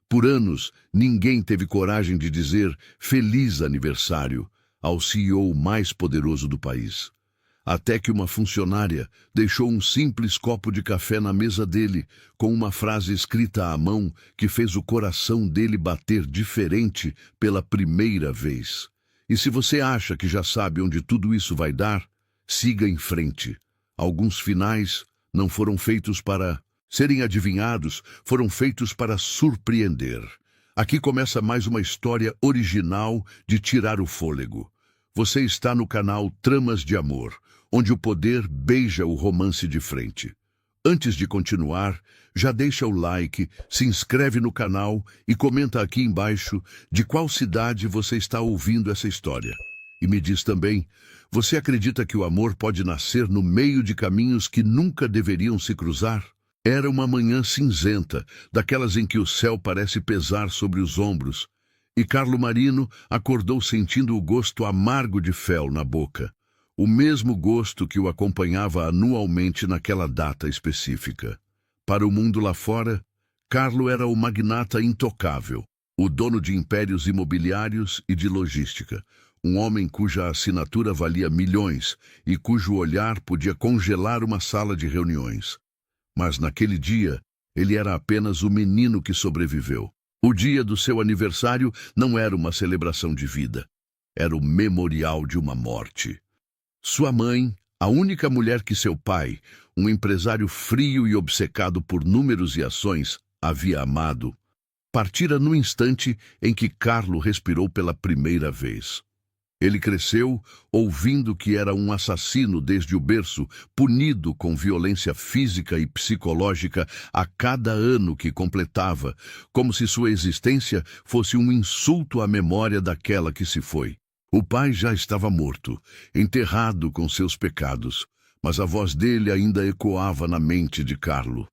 Por anos, ninguém teve coragem de dizer feliz aniversário ao CEO mais poderoso do país. Até que uma funcionária deixou um simples copo de café na mesa dele, com uma frase escrita à mão que fez o coração dele bater diferente pela primeira vez. E se você acha que já sabe onde tudo isso vai dar, siga em frente. Alguns finais não foram feitos para serem adivinhados, foram feitos para surpreender. Aqui começa mais uma história original de tirar o fôlego. Você está no canal Tramas de Amor, onde o poder beija o romance de frente. Antes de continuar, já deixa o like, se inscreve no canal e comenta aqui embaixo de qual cidade você está ouvindo essa história. E me diz também, você acredita que o amor pode nascer no meio de caminhos que nunca deveriam se cruzar? Era uma manhã cinzenta, daquelas em que o céu parece pesar sobre os ombros, e Carlo Marino acordou sentindo o gosto amargo de fel na boca. O mesmo gosto que o acompanhava anualmente naquela data específica. Para o mundo lá fora, Carlo era o magnata intocável, o dono de impérios imobiliários e de logística, um homem cuja assinatura valia milhões e cujo olhar podia congelar uma sala de reuniões. Mas naquele dia, ele era apenas o menino que sobreviveu. O dia do seu aniversário não era uma celebração de vida, era o memorial de uma morte. Sua mãe, a única mulher que seu pai, um empresário frio e obcecado por números e ações, havia amado, partira no instante em que Carlo respirou pela primeira vez. Ele cresceu ouvindo que era um assassino desde o berço, punido com violência física e psicológica a cada ano que completava, como se sua existência fosse um insulto à memória daquela que se foi. O pai já estava morto, enterrado com seus pecados, mas a voz dele ainda ecoava na mente de Carlo.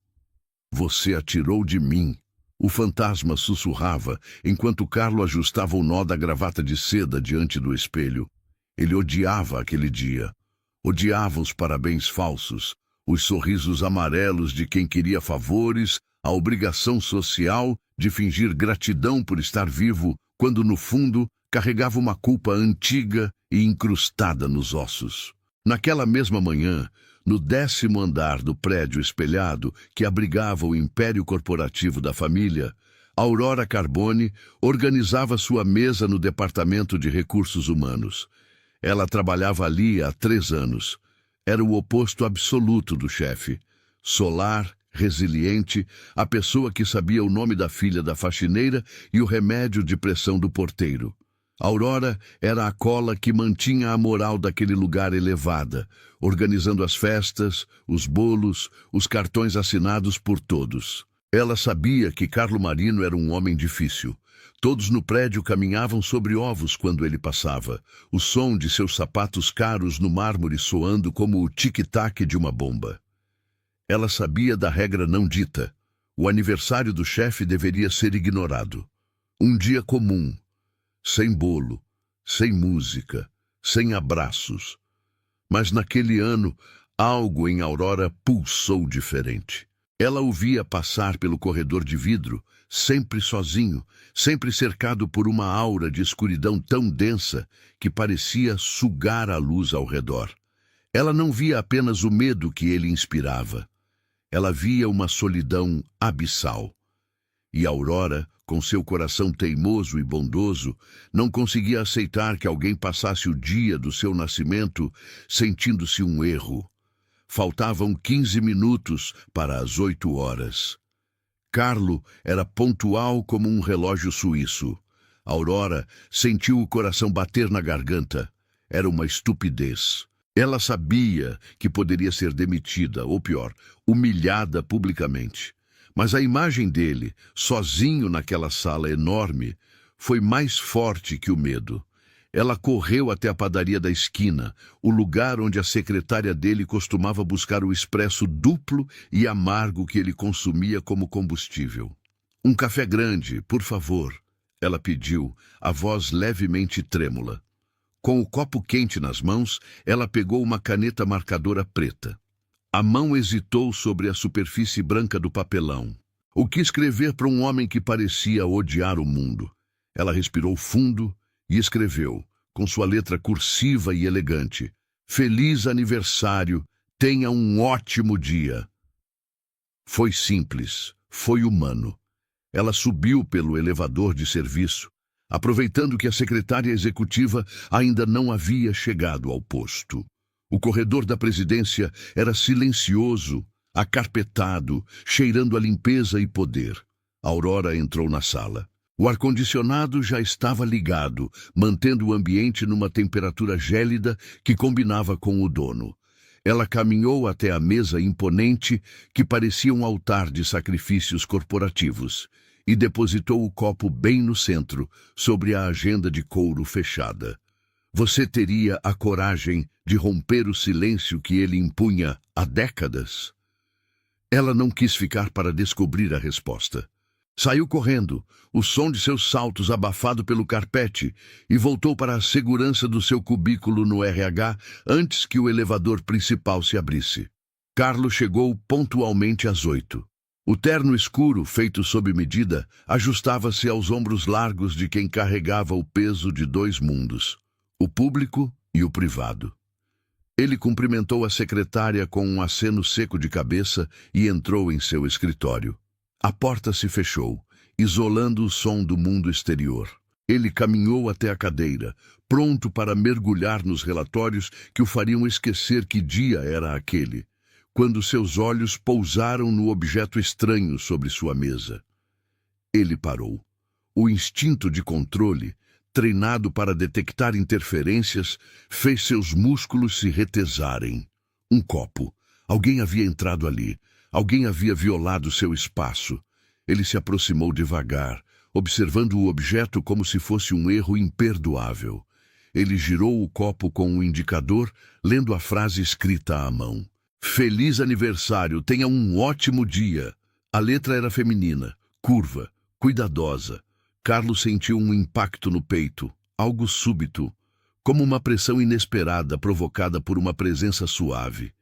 Você atirou de mim. O fantasma sussurrava, enquanto Carlo ajustava o nó da gravata de seda diante do espelho. Ele odiava aquele dia. Odiava os parabéns falsos, os sorrisos amarelos de quem queria favores, a obrigação social de fingir gratidão por estar vivo, quando no fundo carregava uma culpa antiga e incrustada nos ossos. Naquela mesma manhã, no 10º andar do prédio espelhado que abrigava o império corporativo da família, Aurora Carbone organizava sua mesa no departamento de recursos humanos. Ela trabalhava ali há 3 anos. Era o oposto absoluto do chefe. Solar, resiliente, a pessoa que sabia o nome da filha da faxineira e o remédio de pressão do porteiro. Aurora era a cola que mantinha a moral daquele lugar elevada, organizando as festas, os bolos, os cartões assinados por todos. Ela sabia que Carlo Marino era um homem difícil. Todos no prédio caminhavam sobre ovos quando ele passava, o som de seus sapatos caros no mármore soando como o tic-tac de uma bomba. Ela sabia da regra não dita. O aniversário do chefe deveria ser ignorado. Um dia comum. Sem bolo, sem música, sem abraços. Mas naquele ano, algo em Aurora pulsou diferente. Ela o via passar pelo corredor de vidro, sempre sozinho, sempre cercado por uma aura de escuridão tão densa que parecia sugar a luz ao redor. Ela não via apenas o medo que ele inspirava. Ela via uma solidão abissal. E Aurora, com seu coração teimoso e bondoso, não conseguia aceitar que alguém passasse o dia do seu nascimento sentindo-se um erro. Faltavam 15 minutos para as 8 horas. Carlo era pontual como um relógio suíço. Aurora sentiu o coração bater na garganta. Era uma estupidez. Ela sabia que poderia ser demitida, ou pior, humilhada publicamente. Mas a imagem dele, sozinho naquela sala enorme, foi mais forte que o medo. Ela correu até a padaria da esquina, o lugar onde a secretária dele costumava buscar o expresso duplo e amargo que ele consumia como combustível. Um café grande, por favor, ela pediu, a voz levemente trêmula. Com o copo quente nas mãos, ela pegou uma caneta marcadora preta. A mão hesitou sobre a superfície branca do papelão. O que escrever para um homem que parecia odiar o mundo? Ela respirou fundo e escreveu, com sua letra cursiva e elegante: Feliz aniversário, tenha um ótimo dia. Foi simples, foi humano. Ela subiu pelo elevador de serviço, aproveitando que a secretária executiva ainda não havia chegado ao posto. O corredor da presidência era silencioso, acarpetado, cheirando a limpeza e poder. Aurora entrou na sala. O ar-condicionado já estava ligado, mantendo o ambiente numa temperatura gélida que combinava com o dono. Ela caminhou até a mesa imponente, que parecia um altar de sacrifícios corporativos, e depositou o copo bem no centro, sobre a agenda de couro fechada. Você teria a coragem de romper o silêncio que ele impunha há décadas? Ela não quis ficar para descobrir a resposta. Saiu correndo, o som de seus saltos abafado pelo carpete, e voltou para a segurança do seu cubículo no RH antes que o elevador principal se abrisse. Carlos chegou pontualmente às 8. O terno escuro, feito sob medida, ajustava-se aos ombros largos de quem carregava o peso de dois mundos, o público e o privado. Ele cumprimentou a secretária com um aceno seco de cabeça e entrou em seu escritório. A porta se fechou, isolando o som do mundo exterior. Ele caminhou até a cadeira, pronto para mergulhar nos relatórios que o fariam esquecer que dia era aquele, quando seus olhos pousaram no objeto estranho sobre sua mesa. Ele parou. O instinto de controle, treinado para detectar interferências, fez seus músculos se retesarem. Um copo. Alguém havia entrado ali. Alguém havia violado seu espaço. Ele se aproximou devagar, observando o objeto como se fosse um erro imperdoável. Ele girou o copo com o indicador, lendo a frase escrita à mão. Feliz aniversário, tenha um ótimo dia. A letra era feminina, curva, cuidadosa. Carlos sentiu um impacto no peito, algo súbito, como uma pressão inesperada provocada por uma presença suave.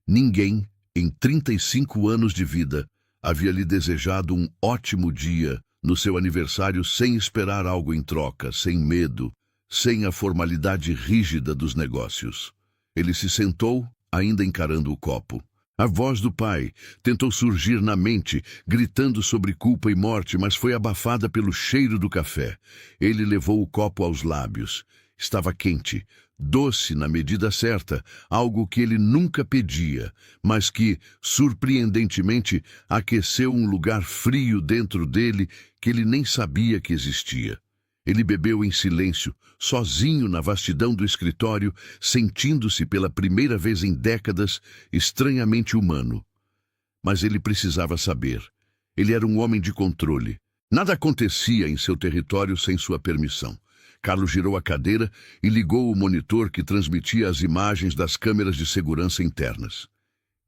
Ninguém, em 35 anos de vida, havia lhe desejado um ótimo dia no seu aniversário sem esperar algo em troca, sem medo, sem a formalidade rígida dos negócios. Ele se sentou, ainda encarando o copo. A voz do pai tentou surgir na mente, gritando sobre culpa e morte, mas foi abafada pelo cheiro do café. Ele levou o copo aos lábios. Estava quente, doce na medida certa, algo que ele nunca pedia, mas que, surpreendentemente, aqueceu um lugar frio dentro dele que ele nem sabia que existia. Ele bebeu em silêncio, sozinho na vastidão do escritório, sentindo-se pela primeira vez em décadas estranhamente humano. Mas ele precisava saber. Ele era um homem de controle. Nada acontecia em seu território sem sua permissão. Carlos girou a cadeira e ligou o monitor que transmitia as imagens das câmeras de segurança internas.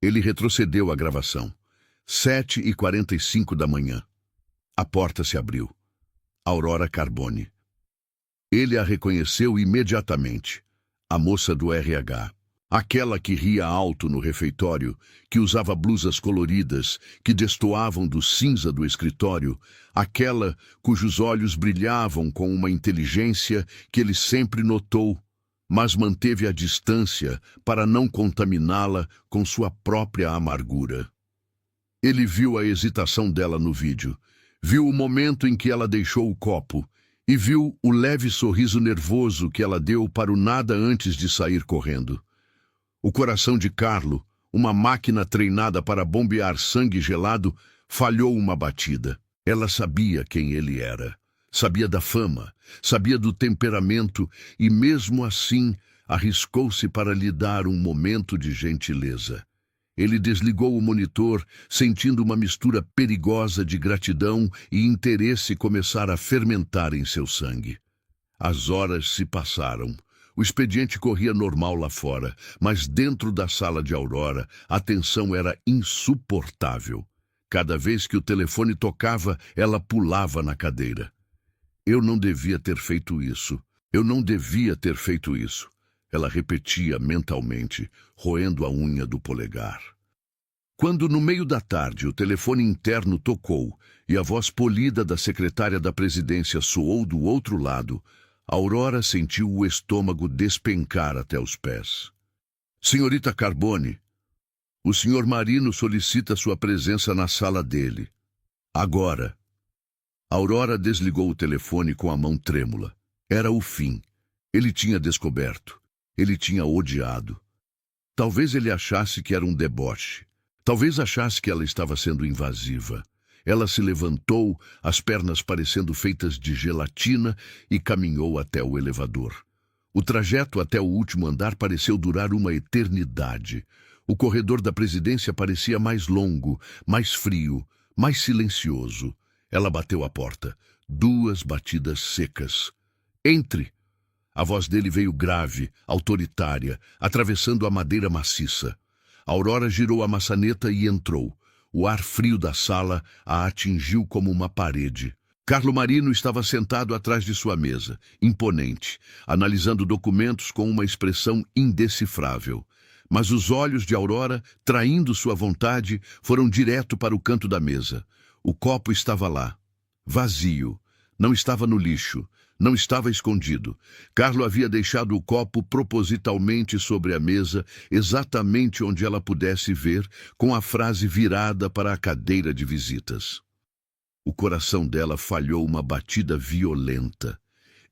Ele retrocedeu a gravação. 7h45 da manhã. A porta se abriu. Aurora Carbone. Ele a reconheceu imediatamente. A moça do RH. Aquela que ria alto no refeitório, que usava blusas coloridas, que destoavam do cinza do escritório, aquela cujos olhos brilhavam com uma inteligência que ele sempre notou, mas manteve a distância para não contaminá-la com sua própria amargura. Ele viu a hesitação dela no vídeo, viu o momento em que ela deixou o copo e viu o leve sorriso nervoso que ela deu para o nada antes de sair correndo. O coração de Carlo, uma máquina treinada para bombear sangue gelado, falhou uma batida. Ela sabia quem ele era, sabia da fama, sabia do temperamento e, mesmo assim, arriscou-se para lhe dar um momento de gentileza. Ele desligou o monitor, sentindo uma mistura perigosa de gratidão e interesse começar a fermentar em seu sangue. As horas se passaram. O expediente corria normal lá fora, mas dentro da sala de Aurora, a tensão era insuportável. Cada vez que o telefone tocava, ela pulava na cadeira. Eu não devia ter feito isso. Eu não devia ter feito isso. Ela repetia mentalmente, roendo a unha do polegar. Quando, no meio da tarde, o telefone interno tocou e a voz polida da secretária da presidência soou do outro lado, Aurora sentiu o estômago despencar até os pés. Senhorita Carbone, o senhor Marino solicita sua presença na sala dele. Agora. Aurora desligou o telefone com a mão trêmula. Era o fim. Ele tinha descoberto. Ele tinha odiado. Talvez ele achasse que era um deboche. Talvez achasse que ela estava sendo invasiva. Ela se levantou, as pernas parecendo feitas de gelatina, e caminhou até o elevador. O trajeto até o último andar pareceu durar uma eternidade. O corredor da presidência parecia mais longo, mais frio, mais silencioso. Ela bateu a porta. 2 batidas secas. Entre! A voz dele veio grave, autoritária, atravessando a madeira maciça. Aurora girou a maçaneta e entrou. O ar frio da sala a atingiu como uma parede. Carlo Marino estava sentado atrás de sua mesa, imponente, analisando documentos com uma expressão indecifrável. Mas os olhos de Aurora, traindo sua vontade, foram direto para o canto da mesa. O copo estava lá, vazio. Não estava no lixo. Não estava escondido. Carlo havia deixado o copo propositalmente sobre a mesa, exatamente onde ela pudesse ver, com a frase virada para a cadeira de visitas. O coração dela falhou uma batida violenta.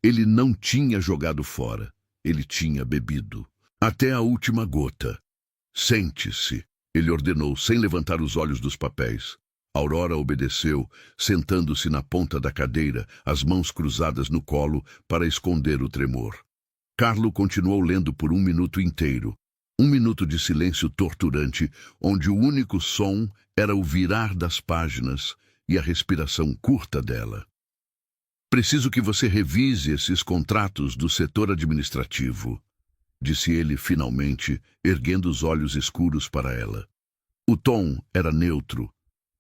Ele não tinha jogado fora. Ele tinha bebido. Até a última gota. Sente-se, ele ordenou, sem levantar os olhos dos papéis. Aurora obedeceu, sentando-se na ponta da cadeira, as mãos cruzadas no colo para esconder o tremor. Carlo continuou lendo por 1 minuto inteiro. 1 minuto de silêncio torturante, onde o único som era o virar das páginas e a respiração curta dela. Preciso que você revise esses contratos do setor administrativo, disse ele finalmente, erguendo os olhos escuros para ela. O tom era neutro,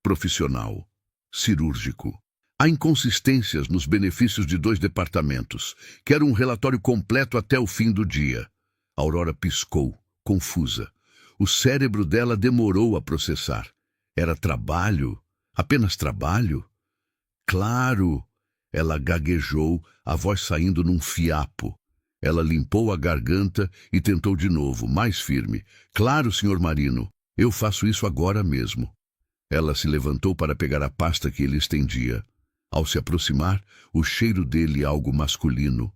profissional, cirúrgico. Há inconsistências nos benefícios de 2 departamentos. Quero um relatório completo até o fim do dia. Aurora piscou, confusa. O cérebro dela demorou a processar. Era trabalho? Apenas trabalho? Claro! Ela gaguejou, a voz saindo num fiapo. Ela limpou a garganta e tentou de novo, mais firme. Claro, senhor Marino, eu faço isso agora mesmo. Ela se levantou para pegar a pasta que ele estendia. Ao se aproximar, o cheiro dele, algo masculino,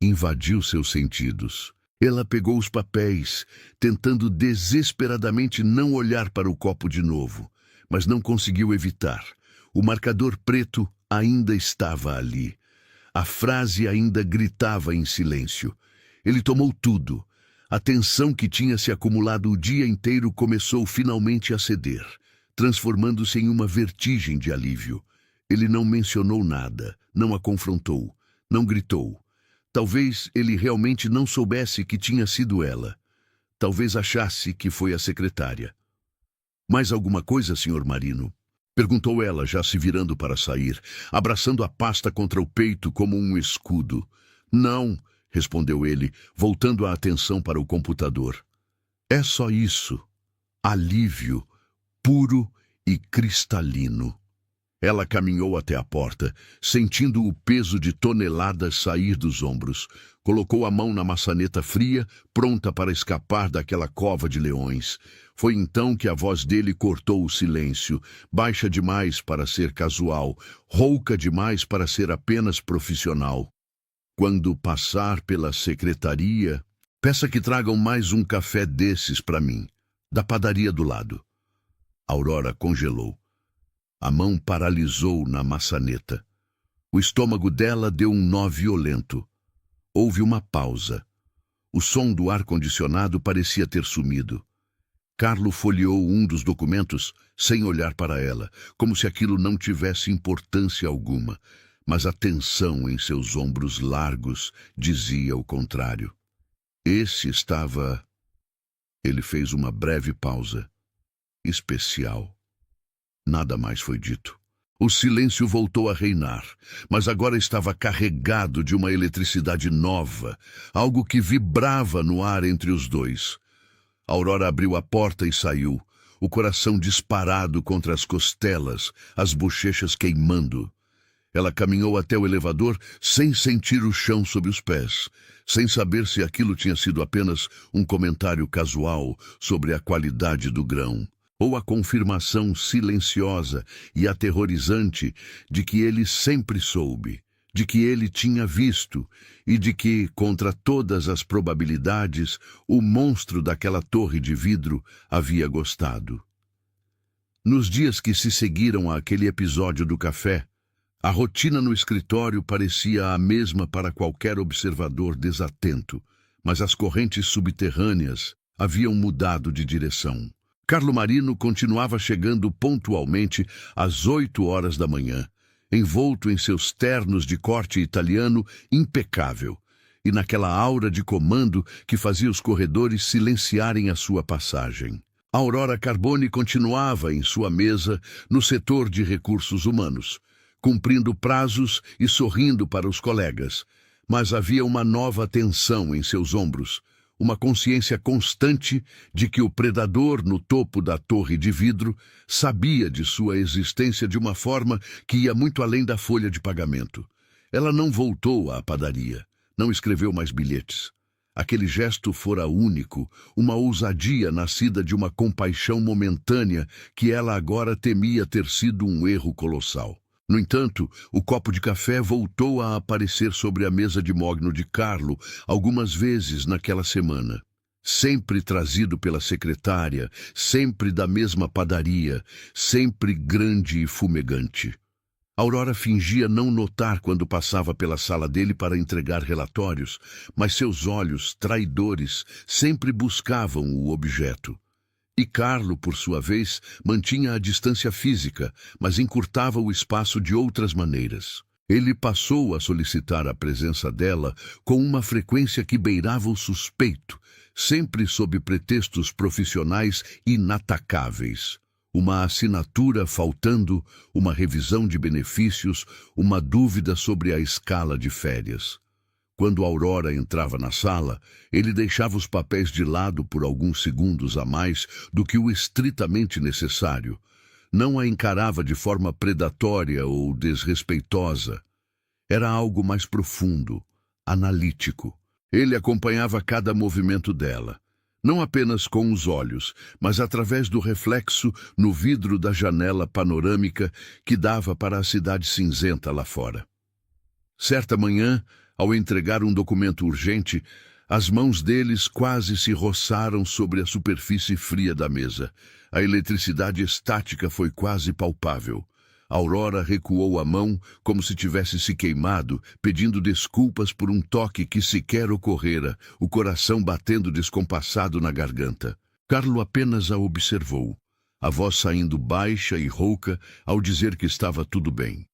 invadiu seus sentidos. Ela pegou os papéis, tentando desesperadamente não olhar para o copo de novo, mas não conseguiu evitar. O marcador preto ainda estava ali. A frase ainda gritava em silêncio. Ele tomou tudo. A tensão que tinha se acumulado o dia inteiro começou finalmente a ceder, transformando-se em uma vertigem de alívio. Ele não mencionou nada, não a confrontou, não gritou. Talvez ele realmente não soubesse que tinha sido ela. Talvez achasse que foi a secretária. Mais alguma coisa, senhor Marino? Perguntou ela, já se virando para sair, abraçando a pasta contra o peito como um escudo. Não, respondeu ele, voltando a atenção para o computador. É só isso. Alívio. Puro e cristalino. Ela caminhou até a porta, sentindo o peso de toneladas sair dos ombros. Colocou a mão na maçaneta fria, pronta para escapar daquela cova de leões. Foi então que a voz dele cortou o silêncio, baixa demais para ser casual, rouca demais para ser apenas profissional. Quando passar pela secretaria, peça que tragam mais um café desses para mim, da padaria do lado. Aurora congelou. A mão paralisou na maçaneta. O estômago dela deu um nó violento. Houve uma pausa. O som do ar-condicionado parecia ter sumido. Carlo folheou um dos documentos sem olhar para ela, como se aquilo não tivesse importância alguma, mas a tensão em seus ombros largos dizia o contrário. Esse estava... Ele fez uma breve pausa. Especial. Nada mais foi dito. O silêncio voltou a reinar, mas agora estava carregado de uma eletricidade nova, algo que vibrava no ar entre os dois. Aurora abriu a porta e saiu. o coração disparado contra as costelas, as bochechas queimando. Ela caminhou até o elevador sem sentir o chão sob os pés, sem saber se aquilo tinha sido apenas um comentário casual sobre a qualidade do grão, ou a confirmação silenciosa e aterrorizante de que ele sempre soube, de que ele tinha visto e de que, contra todas as probabilidades, o monstro daquela torre de vidro havia gostado. Nos dias que se seguiram àquele episódio do café, a rotina no escritório parecia a mesma para qualquer observador desatento, mas as correntes subterrâneas haviam mudado de direção. Carlo Marino continuava chegando pontualmente às 8 horas da manhã, envolto em seus ternos de corte italiano impecável, e naquela aura de comando que fazia os corredores silenciarem a sua passagem. Aurora Carboni continuava em sua mesa no setor de recursos humanos, cumprindo prazos e sorrindo para os colegas, mas havia uma nova tensão em seus ombros, uma consciência constante de que o predador no topo da torre de vidro sabia de sua existência de uma forma que ia muito além da folha de pagamento. Ela não voltou à padaria, não escreveu mais bilhetes. Aquele gesto fora único, uma ousadia nascida de uma compaixão momentânea que ela agora temia ter sido um erro colossal. No entanto, o copo de café voltou a aparecer sobre a mesa de mogno de Carlo algumas vezes naquela semana. Sempre trazido pela secretária, sempre da mesma padaria, sempre grande e fumegante. Aurora fingia não notar quando passava pela sala dele para entregar relatórios, mas seus olhos, traidores, sempre buscavam o objeto. E Carlo, por sua vez, mantinha a distância física, mas encurtava o espaço de outras maneiras. Ele passou a solicitar a presença dela com uma frequência que beirava o suspeito, sempre sob pretextos profissionais inatacáveis. Uma assinatura faltando, uma revisão de benefícios, uma dúvida sobre a escala de férias. Quando Aurora entrava na sala, ele deixava os papéis de lado por alguns segundos a mais do que o estritamente necessário. Não a encarava de forma predatória ou desrespeitosa. Era algo mais profundo, analítico. Ele acompanhava cada movimento dela, não apenas com os olhos, mas através do reflexo no vidro da janela panorâmica que dava para a cidade cinzenta lá fora. Certa manhã, ao entregar um documento urgente, as mãos deles quase se roçaram sobre a superfície fria da mesa. A eletricidade estática foi quase palpável. Aurora recuou a mão como se tivesse se queimado, pedindo desculpas por um toque que sequer ocorrera, o coração batendo descompassado na garganta. Carlo apenas a observou, a voz saindo baixa e rouca ao dizer que estava tudo bem.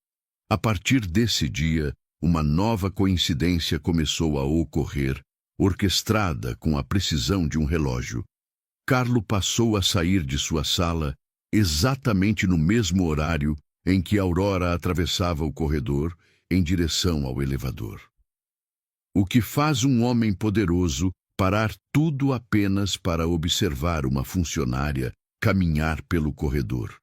A partir desse dia, uma nova coincidência começou a ocorrer, orquestrada com a precisão de um relógio. Carlo passou a sair de sua sala exatamente no mesmo horário em que Aurora atravessava o corredor em direção ao elevador. O que faz um homem poderoso parar tudo apenas para observar uma funcionária caminhar pelo corredor.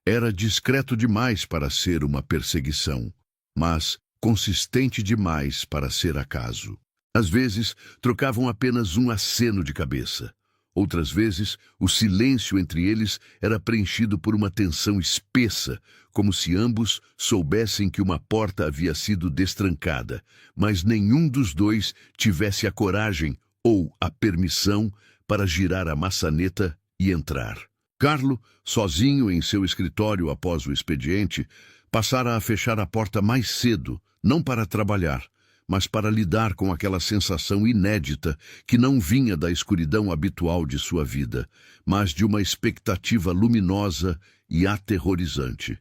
Era discreto demais para ser uma perseguição, mas consistente demais para ser acaso. Às vezes, trocavam apenas um aceno de cabeça. Outras vezes, o silêncio entre eles era preenchido por uma tensão espessa, como se ambos soubessem que uma porta havia sido destrancada, mas nenhum dos dois tivesse a coragem ou a permissão para girar a maçaneta e entrar. Carlo, sozinho em seu escritório após o expediente, passara a fechar a porta mais cedo, não para trabalhar, mas para lidar com aquela sensação inédita que não vinha da escuridão habitual de sua vida, mas de uma expectativa luminosa e aterrorizante.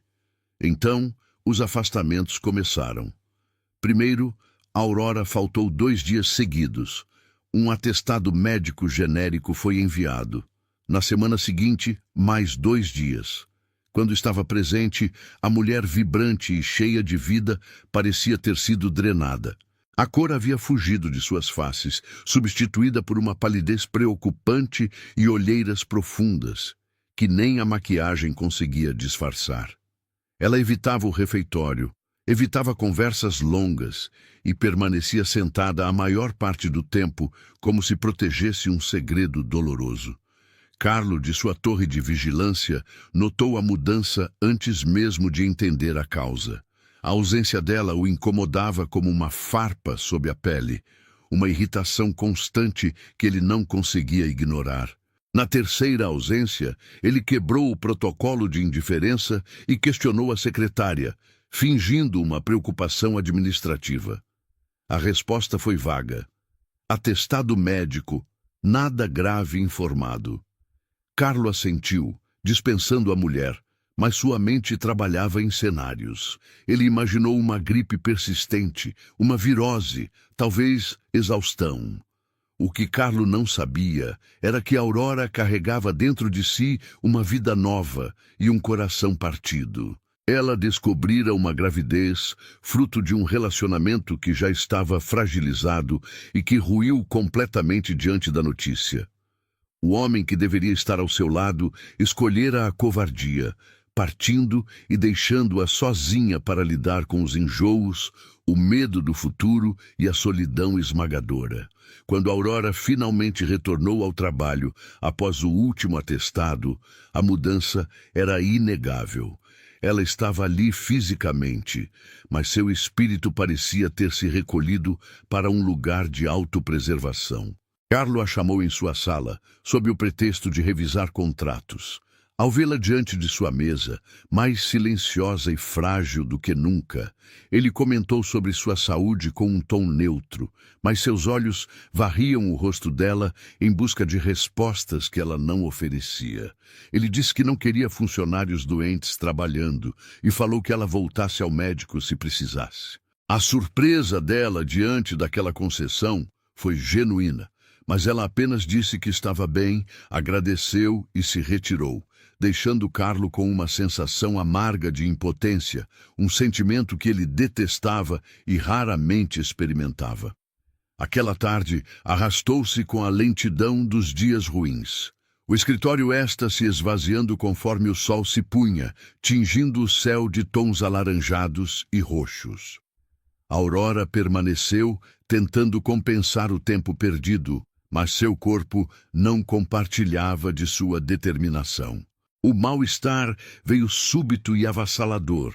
Então, os afastamentos começaram. Primeiro, Aurora faltou 2 dias seguidos. Um atestado médico genérico foi enviado. Na semana seguinte, mais 2 dias. Quando estava presente, a mulher vibrante e cheia de vida parecia ter sido drenada. A cor havia fugido de suas faces, substituída por uma palidez preocupante e olheiras profundas. que nem a maquiagem conseguia disfarçar. Ela evitava o refeitório, evitava conversas longas e permanecia sentada a maior parte do tempo como se protegesse um segredo doloroso. Carlo, de sua torre de vigilância, notou a mudança antes mesmo de entender a causa. A ausência dela o incomodava como uma farpa sob a pele, uma irritação constante que ele não conseguia ignorar. Na terceira ausência, ele quebrou o protocolo de indiferença e questionou a secretária, fingindo uma preocupação administrativa. A resposta foi vaga. Atestado médico, nada grave informado. Carlo assentiu, dispensando a mulher, mas sua mente trabalhava em cenários. Ele imaginou uma gripe persistente, uma virose, talvez exaustão. O que Carlo não sabia era que Aurora carregava dentro de si uma vida nova e um coração partido. Ela descobrira uma gravidez, fruto de um relacionamento que já estava fragilizado e que ruiu completamente diante da notícia. O homem que deveria estar ao seu lado escolhera a covardia, partindo e deixando-a sozinha para lidar com os enjoos, o medo do futuro e a solidão esmagadora. Quando Aurora finalmente retornou ao trabalho após o último atestado, a mudança era inegável. Ela estava ali fisicamente, mas seu espírito parecia ter se recolhido para um lugar de autopreservação. Carlo a chamou em sua sala, sob o pretexto de revisar contratos. Ao vê-la diante de sua mesa, mais silenciosa e frágil do que nunca, ele comentou sobre sua saúde com um tom neutro, mas seus olhos varriam o rosto dela em busca de respostas que ela não oferecia. Ele disse que não queria funcionários doentes trabalhando e falou que ela voltasse ao médico se precisasse. A surpresa dela diante daquela concessão foi genuína, mas ela apenas disse que estava bem, agradeceu e se retirou, deixando Carlo com uma sensação amarga de impotência, um sentimento que ele detestava e raramente experimentava. Aquela tarde arrastou-se com a lentidão dos dias ruins. O escritório se esvaziando conforme o sol se punha, tingindo o céu de tons alaranjados e roxos. A Aurora permaneceu, tentando compensar o tempo perdido, mas seu corpo não compartilhava de sua determinação. O mal-estar veio súbito e avassalador,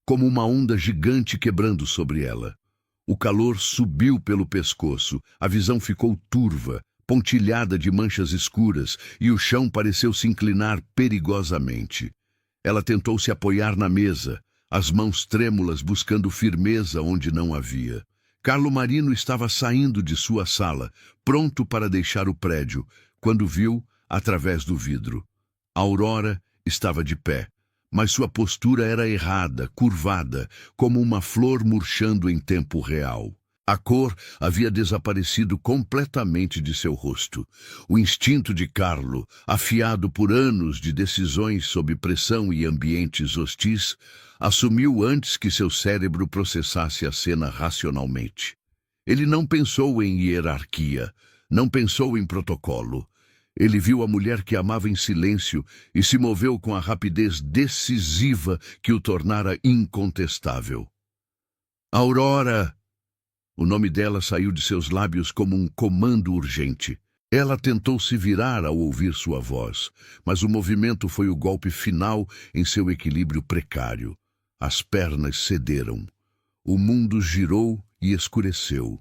como uma onda gigante quebrando sobre ela. O calor subiu pelo pescoço, a visão ficou turva, pontilhada de manchas escuras, e o chão pareceu se inclinar perigosamente. Ela tentou se apoiar na mesa, as mãos trêmulas buscando firmeza onde não havia. Carlo Marino estava saindo de sua sala, pronto para deixar o prédio, quando viu, através do vidro. Aurora estava de pé, mas sua postura era errada, curvada, como uma flor murchando em tempo real. A cor havia desaparecido completamente de seu rosto. O instinto de Carlo, afiado por anos de decisões sob pressão e ambientes hostis, assumiu antes que seu cérebro processasse a cena racionalmente. Ele não pensou em hierarquia, não pensou em protocolo. Ele viu a mulher que amava em silêncio e se moveu com a rapidez decisiva que o tornara incontestável. Aurora! O nome dela saiu de seus lábios como um comando urgente. Ela tentou se virar ao ouvir sua voz, mas o movimento foi o golpe final em seu equilíbrio precário. As pernas cederam. O mundo girou e escureceu.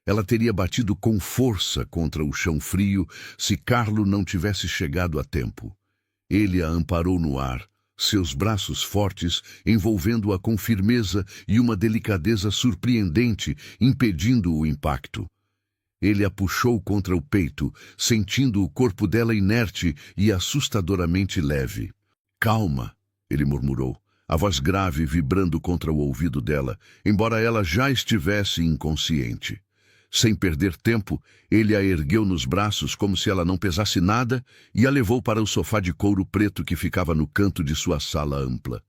Ela teria batido com força contra o chão frio se Carlo não tivesse chegado a tempo. Ele a amparou no ar, seus braços fortes envolvendo-a com firmeza e uma delicadeza surpreendente, impedindo o impacto. Ele a puxou contra o peito, sentindo o corpo dela inerte e assustadoramente leve. "Calma", ele murmurou, a voz grave vibrando contra o ouvido dela, embora ela já estivesse inconsciente. Sem perder tempo, ele a ergueu nos braços como se ela não pesasse nada e a levou para o sofá de couro preto que ficava no canto de sua sala ampla.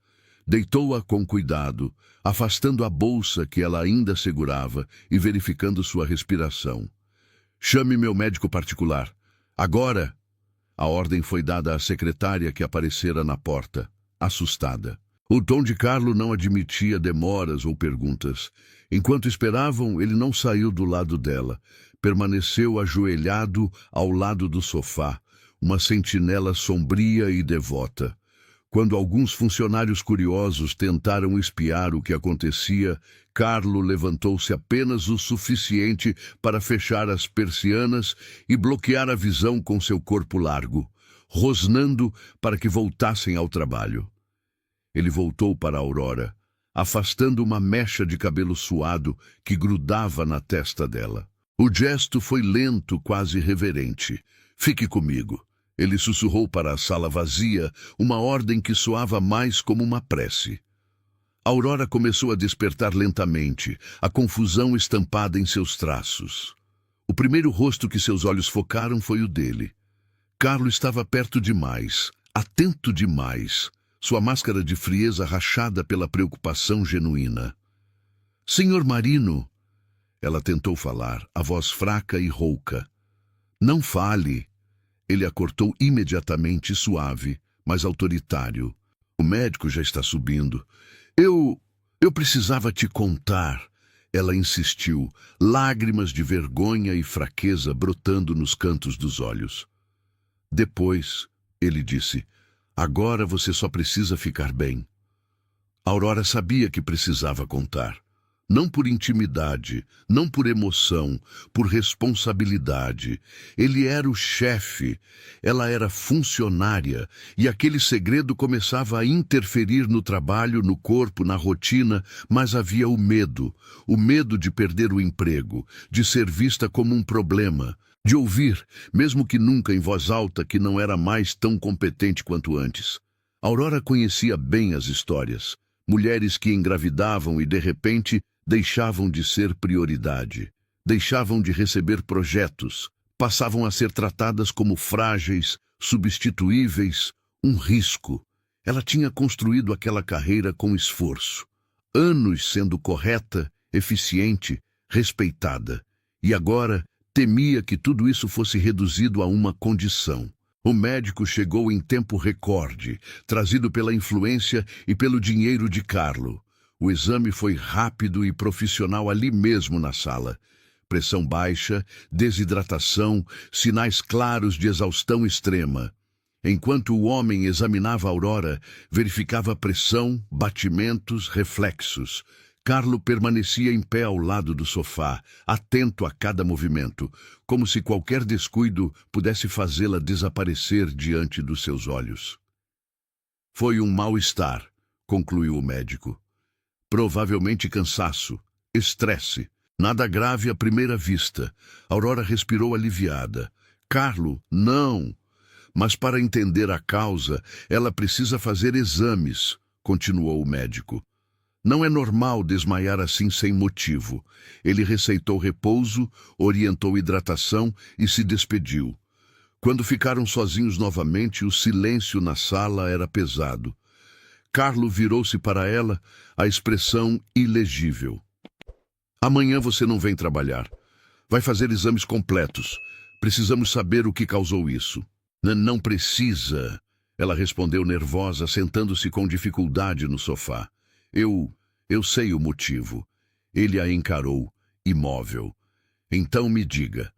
Deitou-a com cuidado, afastando a bolsa que ela ainda segurava e verificando sua respiração. "Chame meu médico particular. Agora!" A ordem foi dada à secretária, que aparecera na porta, assustada. O tom de Carlo não admitia demoras ou perguntas. Enquanto esperavam, ele não saiu do lado dela. Permaneceu ajoelhado ao lado do sofá, uma sentinela sombria e devota. Quando alguns funcionários curiosos tentaram espiar o que acontecia, Carlo levantou-se apenas o suficiente para fechar as persianas e bloquear a visão com seu corpo largo, rosnando para que voltassem ao trabalho. Ele voltou para Aurora, afastando uma mecha de cabelo suado que grudava na testa dela. O gesto foi lento, quase reverente. "Fique comigo." Ele sussurrou para a sala vazia, uma ordem que soava mais como uma prece. Aurora começou a despertar lentamente, a confusão estampada em seus traços. O primeiro rosto que seus olhos focaram foi o dele. Carlo estava perto demais, atento demais, sua máscara de frieza rachada pela preocupação genuína. "Senhor Marino," ela tentou falar, a voz fraca e rouca. "Não fale." Ele a cortou imediatamente, suave, mas autoritário. "O médico já está subindo." Eu precisava te contar." Ela insistiu, lágrimas de vergonha e fraqueza brotando nos cantos dos olhos. "Depois," ele disse, "agora você só precisa ficar bem." Aurora sabia que precisava contar. Não por intimidade, não por emoção, por responsabilidade. Ele era o chefe, ela era funcionária, e aquele segredo começava a interferir no trabalho, no corpo, na rotina, mas havia o medo de perder o emprego, de ser vista como um problema, de ouvir, mesmo que nunca em voz alta, que não era mais tão competente quanto antes. Aurora conhecia bem as histórias. Mulheres que engravidavam e, de repente, deixavam de ser prioridade, deixavam de receber projetos, passavam a ser tratadas como frágeis, substituíveis, um risco. Ela tinha construído aquela carreira com esforço, anos sendo correta, eficiente, respeitada, e agora temia que tudo isso fosse reduzido a uma condição. O médico chegou em tempo recorde, trazido pela influência e pelo dinheiro de Carlo. O exame foi rápido e profissional ali mesmo na sala. Pressão baixa, desidratação, sinais claros de exaustão extrema. Enquanto o homem examinava Aurora, verificava pressão, batimentos, reflexos. Carlo permanecia em pé ao lado do sofá, atento a cada movimento, como se qualquer descuido pudesse fazê-la desaparecer diante dos seus olhos. "Foi um mal-estar", concluiu o médico. "Provavelmente cansaço, estresse. Nada grave à primeira vista." Aurora respirou aliviada. "Carlo, não. Mas para entender a causa, ela precisa fazer exames", continuou o médico. "Não é normal desmaiar assim sem motivo." Ele receitou repouso, orientou hidratação e se despediu. Quando ficaram sozinhos novamente, o silêncio na sala era pesado. Carlo virou-se para ela, a expressão ilegível. "Amanhã você não vem trabalhar. Vai fazer exames completos. Precisamos saber o que causou isso." Não precisa," ela respondeu nervosa, sentando-se com dificuldade no sofá. Eu sei o motivo." Ele a encarou, imóvel. "Então me diga."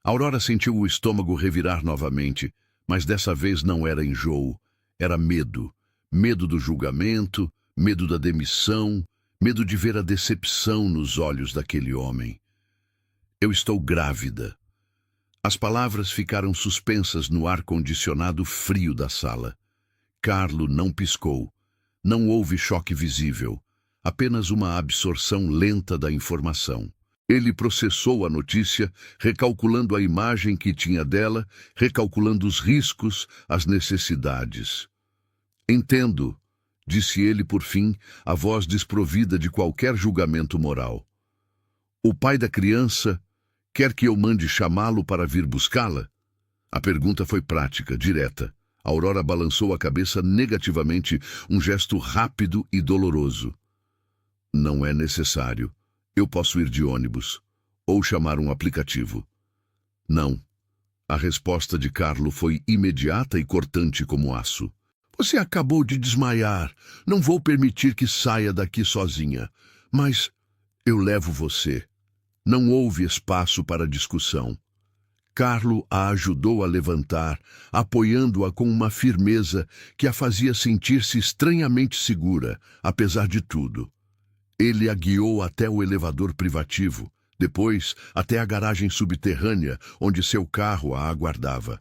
Aurora sentiu o estômago revirar novamente, mas dessa vez não era enjoo, era medo. Medo do julgamento, medo da demissão, medo de ver a decepção nos olhos daquele homem. "Eu estou grávida." As palavras ficaram suspensas no ar-condicionado frio da sala. Carlo não piscou. Não houve choque visível, apenas uma absorção lenta da informação. Ele processou a notícia, recalculando a imagem que tinha dela, recalculando os riscos, as necessidades. "Entendo", disse ele por fim, a voz desprovida de qualquer julgamento moral. "O pai da criança quer que eu mande chamá-lo para vir buscá-la?" A pergunta foi prática, direta. Aurora balançou a cabeça negativamente, um gesto rápido e doloroso. "Não é necessário. Eu posso ir de ônibus. Ou chamar um aplicativo." "Não." A resposta de Carlo foi imediata e cortante como aço. Você acabou de desmaiar. Não vou permitir que saia daqui sozinha. Mas eu levo você. Não houve espaço para discussão. Carlo a ajudou a levantar, apoiando-a com uma firmeza que a fazia sentir-se estranhamente segura, apesar de tudo. Ele a guiou até o elevador privativo, depois até a garagem subterrânea, onde seu carro a aguardava.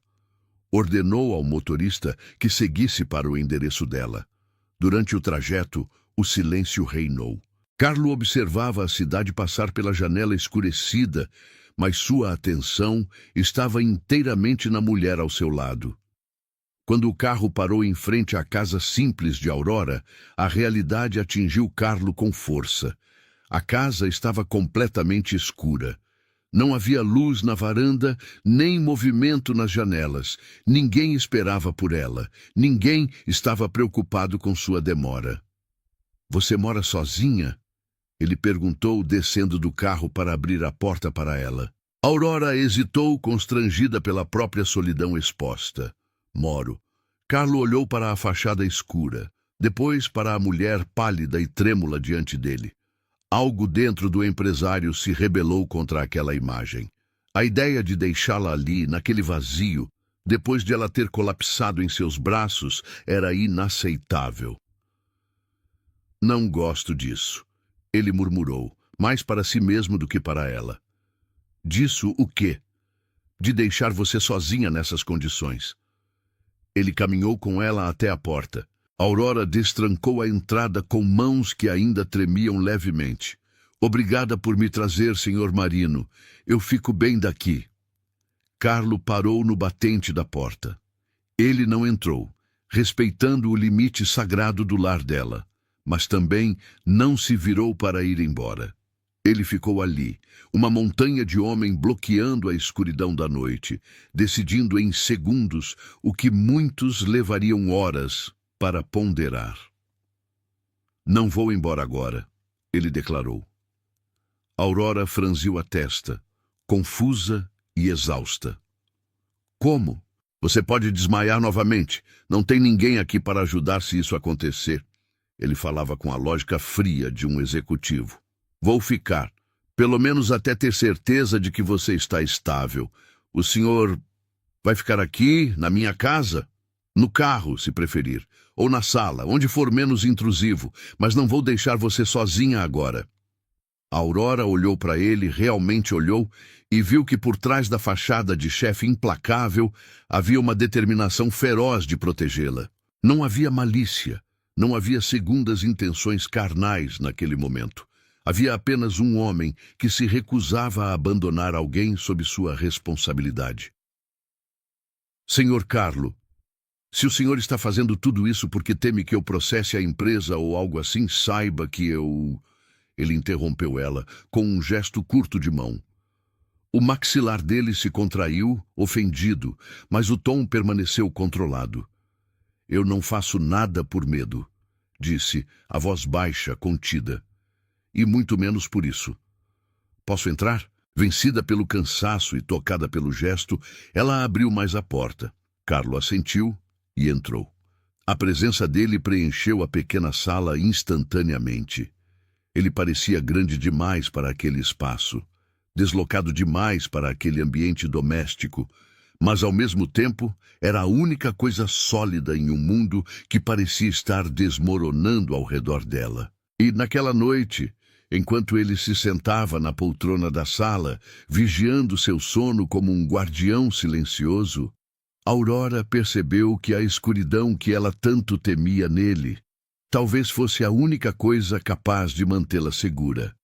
Ordenou ao motorista que seguisse para o endereço dela. Durante o trajeto, o silêncio reinou. Carlo observava a cidade passar pela janela escurecida, mas sua atenção estava inteiramente na mulher ao seu lado. Quando o carro parou em frente à casa simples de Aurora, a realidade atingiu Carlo com força. A casa estava completamente escura. Não havia luz na varanda, nem movimento nas janelas. Ninguém esperava por ela. Ninguém estava preocupado com sua demora. Você mora sozinha? Ele perguntou, descendo do carro para abrir a porta para ela. Aurora hesitou, constrangida pela própria solidão exposta. Moro. Carlo olhou para a fachada escura, depois para a mulher pálida e trêmula diante dele. Algo dentro do empresário se rebelou contra aquela imagem. A ideia de deixá-la ali, naquele vazio, depois de ela ter colapsado em seus braços, era inaceitável. Não gosto disso. Ele murmurou, mais para si mesmo do que para ela. Disso o quê? De deixar você sozinha nessas condições. Ele caminhou com ela até a porta. Aurora destrancou a entrada com mãos que ainda tremiam levemente. Obrigada por me trazer, Sr. Marino. Eu fico bem daqui. Carlo parou no batente da porta. Ele não entrou, respeitando o limite sagrado do lar dela, mas também não se virou para ir embora. Ele ficou ali, uma montanha de homem bloqueando a escuridão da noite, decidindo em segundos o que muitos levariam horas para ponderar. Não vou embora agora, ele declarou. Aurora franziu a testa, confusa e exausta. Como? Você pode desmaiar novamente. Não tem ninguém aqui para ajudar se isso acontecer. Ele falava com a lógica fria de um executivo. Vou ficar, pelo menos até ter certeza de que você está estável. O senhor vai ficar aqui, na minha casa? No carro, se preferir, ou na sala, onde for menos intrusivo, mas não vou deixar você sozinha agora. A Aurora olhou para ele, realmente olhou, e viu que por trás da fachada de chefe implacável havia uma determinação feroz de protegê-la. Não havia malícia, não havia segundas intenções carnais naquele momento. Havia apenas um homem que se recusava a abandonar alguém sob sua responsabilidade. Senhor Carlo, se o senhor está fazendo tudo isso porque teme que eu processe a empresa ou algo assim, saiba que eu... Ele interrompeu ela com um gesto curto de mão. O maxilar dele se contraiu, ofendido, mas o tom permaneceu controlado. Eu não faço nada por medo, disse, a voz baixa, contida. E muito menos por isso. Posso entrar? Vencida pelo cansaço e tocada pelo gesto, ela abriu mais a porta. Carlo assentiu e entrou. A presença dele preencheu a pequena sala instantaneamente. Ele parecia grande demais para aquele espaço, deslocado demais para aquele ambiente doméstico, mas ao mesmo tempo era a única coisa sólida em um mundo que parecia estar desmoronando ao redor dela. E naquela noite, enquanto ele se sentava na poltrona da sala, vigiando seu sono como um guardião silencioso, Aurora percebeu que a escuridão que ela tanto temia nele talvez fosse a única coisa capaz de mantê-la segura.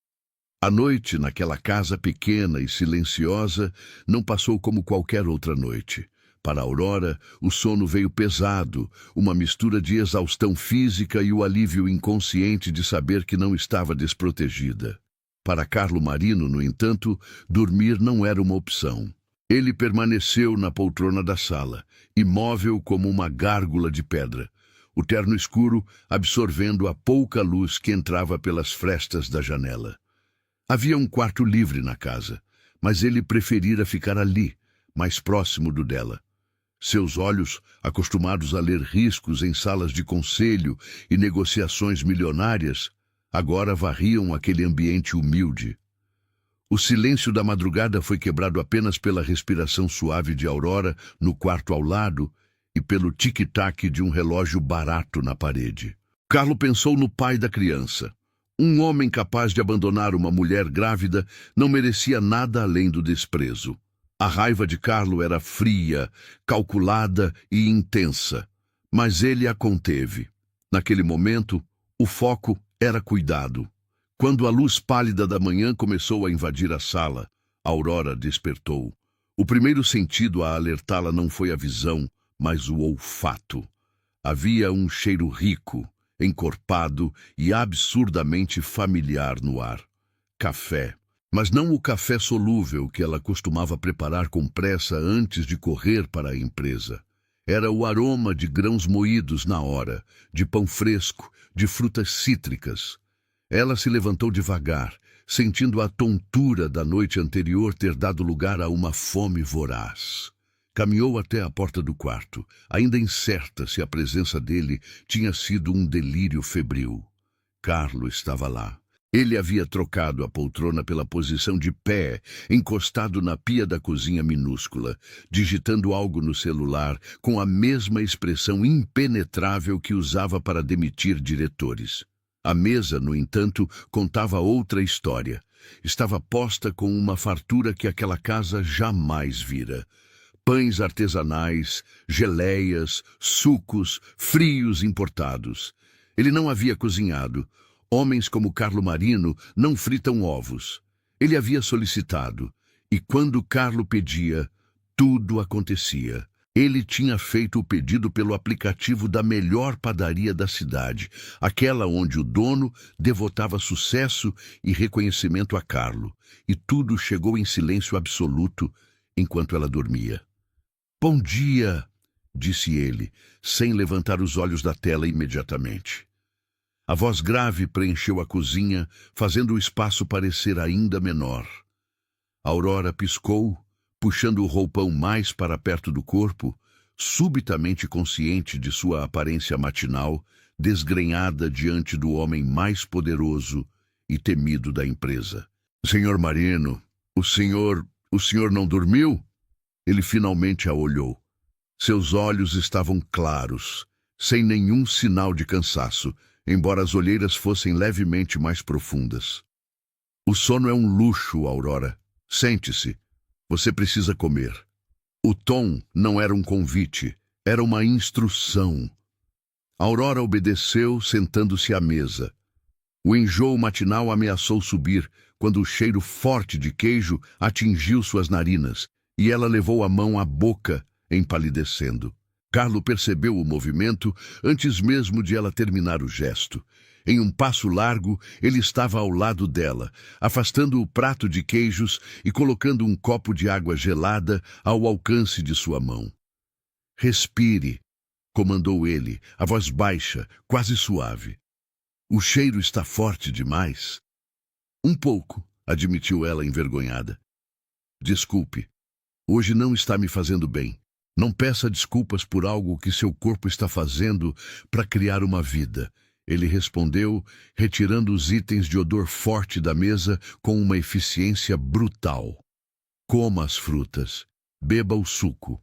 A noite, naquela casa pequena e silenciosa, não passou como qualquer outra noite. Para Aurora, o sono veio pesado, uma mistura de exaustão física e o alívio inconsciente de saber que não estava desprotegida. Para Carlo Marino, no entanto, dormir não era uma opção. Ele permaneceu na poltrona da sala, imóvel como uma gárgula de pedra, o terno escuro absorvendo a pouca luz que entrava pelas frestas da janela. Havia um quarto livre na casa, mas ele preferira ficar ali, mais próximo do dela. Seus olhos, acostumados a ler riscos em salas de conselho e negociações milionárias, agora varriam aquele ambiente humilde. O silêncio da madrugada foi quebrado apenas pela respiração suave de Aurora no quarto ao lado e pelo tic-tac de um relógio barato na parede. Carlo pensou no pai da criança. Um homem capaz de abandonar uma mulher grávida não merecia nada além do desprezo. A raiva de Carlo era fria, calculada e intensa, mas ele a conteve. Naquele momento, o foco era cuidado. Quando a luz pálida da manhã começou a invadir a sala, Aurora despertou. O primeiro sentido a alertá-la não foi a visão, mas o olfato. Havia um cheiro rico, encorpado e absurdamente familiar no ar. Café. Mas não o café solúvel que ela costumava preparar com pressa antes de correr para a empresa. Era o aroma de grãos moídos na hora, de pão fresco, de frutas cítricas. Ela se levantou devagar, sentindo a tontura da noite anterior ter dado lugar a uma fome voraz. Caminhou até a porta do quarto, ainda incerta se a presença dele tinha sido um delírio febril. Carlo estava lá. Ele havia trocado a poltrona pela posição de pé, encostado na pia da cozinha minúscula, digitando algo no celular com a mesma expressão impenetrável que usava para demitir diretores. A mesa, no entanto, contava outra história. Estava posta com uma fartura que aquela casa jamais vira. Pães artesanais, geleias, sucos, frios importados. Ele não havia cozinhado. Homens como Carlo Marino não fritam ovos. Ele havia solicitado, e quando Carlo pedia, tudo acontecia. Ele tinha feito o pedido pelo aplicativo da melhor padaria da cidade, aquela onde o dono devotava sucesso e reconhecimento a Carlo, e tudo chegou em silêncio absoluto enquanto ela dormia. "Bom dia", disse ele, sem levantar os olhos da tela imediatamente. A voz grave preencheu a cozinha, fazendo o espaço parecer ainda menor. Aurora piscou, puxando o roupão mais para perto do corpo, subitamente consciente de sua aparência matinal, desgrenhada diante do homem mais poderoso e temido da empresa. "Senhor Marino, o senhor não dormiu?" Ele finalmente a olhou. Seus olhos estavam claros, sem nenhum sinal de cansaço, embora as olheiras fossem levemente mais profundas. "O sono é um luxo, Aurora. Sente-se. Você precisa comer." O tom não era um convite, era uma instrução. Aurora obedeceu, sentando-se à mesa. O enjoo matinal ameaçou subir, quando o cheiro forte de queijo atingiu suas narinas, e ela levou a mão à boca, empalidecendo. Carlo percebeu o movimento antes mesmo de ela terminar o gesto. Em um passo largo, ele estava ao lado dela, afastando o prato de queijos e colocando um copo de água gelada ao alcance de sua mão. "Respire", comandou ele, a voz baixa, quase suave. "O cheiro está forte demais." "Um pouco", admitiu ela envergonhada. "Desculpe, hoje não está me fazendo bem. Não peça desculpas por algo que seu corpo está fazendo para criar uma vida." Ele respondeu, retirando os itens de odor forte da mesa com uma eficiência brutal. "Coma as frutas. Beba o suco."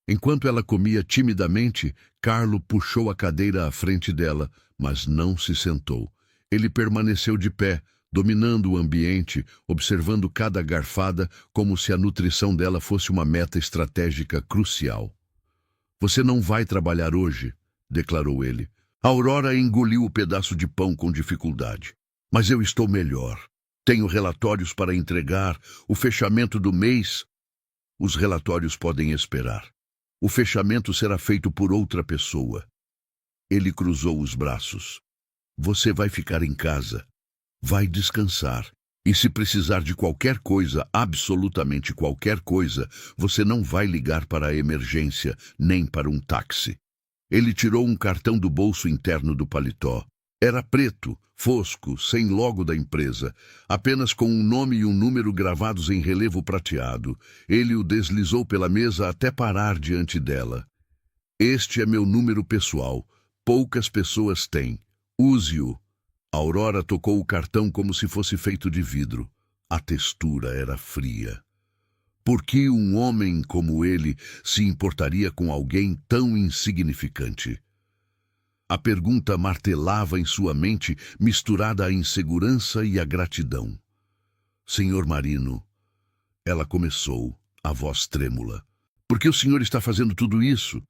Enquanto ela comia timidamente, Carlo puxou a cadeira à frente dela, mas não se sentou. Ele permaneceu de pé, dominando o ambiente, observando cada garfada como se a nutrição dela fosse uma meta estratégica crucial. "Você não vai trabalhar hoje", declarou ele. Aurora engoliu o pedaço de pão com dificuldade. "Mas eu estou melhor. Tenho relatórios para entregar, o fechamento do mês." "Os relatórios podem esperar. O fechamento será feito por outra pessoa." Ele cruzou os braços. "Você vai ficar em casa. Vai descansar. E se precisar de qualquer coisa, absolutamente qualquer coisa, você não vai ligar para a emergência, nem para um táxi." Ele tirou um cartão do bolso interno do paletó. Era preto, fosco, sem logo da empresa, apenas com um nome e um número gravados em relevo prateado. Ele o deslizou pela mesa até parar diante dela. Este é meu número pessoal. Poucas pessoas têm. Use-o. Aurora tocou o cartão como se fosse feito de vidro. A textura era fria. Por que um homem como ele se importaria com alguém tão insignificante? A pergunta martelava em sua mente, misturada à insegurança e à gratidão. Senhor Marino, ela começou, a voz trêmula. Por que o senhor está fazendo tudo isso?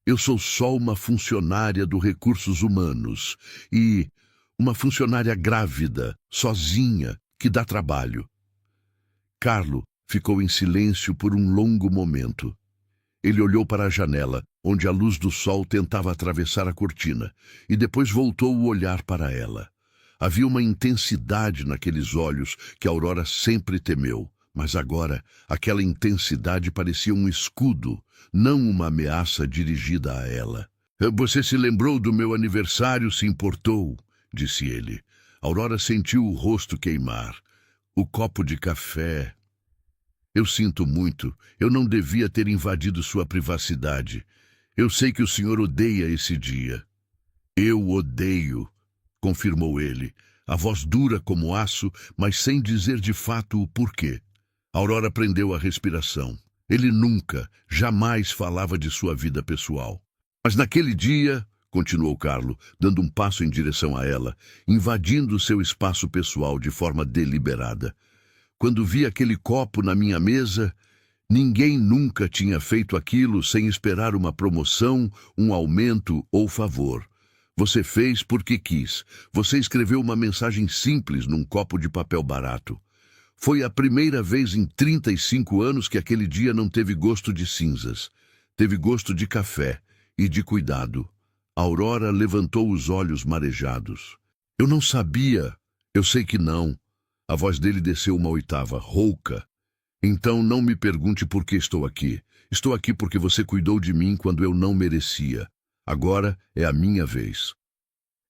Eu sou só uma funcionária dos recursos humanos e uma funcionária grávida, sozinha, que dá trabalho. Carlo ficou em silêncio por um longo momento. Ele olhou para a janela, onde a luz do sol tentava atravessar a cortina, e depois voltou o olhar para ela. Havia uma intensidade naqueles olhos que Aurora sempre temeu, mas agora aquela intensidade parecia um escudo, não uma ameaça dirigida a ela. Você se lembrou do meu aniversário, se importou, disse ele. Aurora sentiu o rosto queimar. O copo de café. Eu sinto muito. Eu não devia ter invadido sua privacidade. Eu sei que o senhor odeia esse dia. Eu odeio, confirmou ele, a voz dura como aço, mas sem dizer de fato o porquê. Aurora prendeu a respiração. Ele nunca, jamais falava de sua vida pessoal. Mas naquele dia, continuou Carlo, dando um passo em direção a ela, invadindo seu espaço pessoal de forma deliberada. Quando vi aquele copo na minha mesa, ninguém nunca tinha feito aquilo sem esperar uma promoção, um aumento ou favor. Você fez porque quis. Você escreveu uma mensagem simples num copo de papel barato. Foi a primeira vez em 35 anos que aquele dia não teve gosto de cinzas. Teve gosto de café e de cuidado. Aurora levantou os olhos marejados. Eu não sabia. Eu sei que não. A voz dele desceu uma oitava, rouca. Então não me pergunte por que estou aqui. Estou aqui porque você cuidou de mim quando eu não merecia. Agora é a minha vez.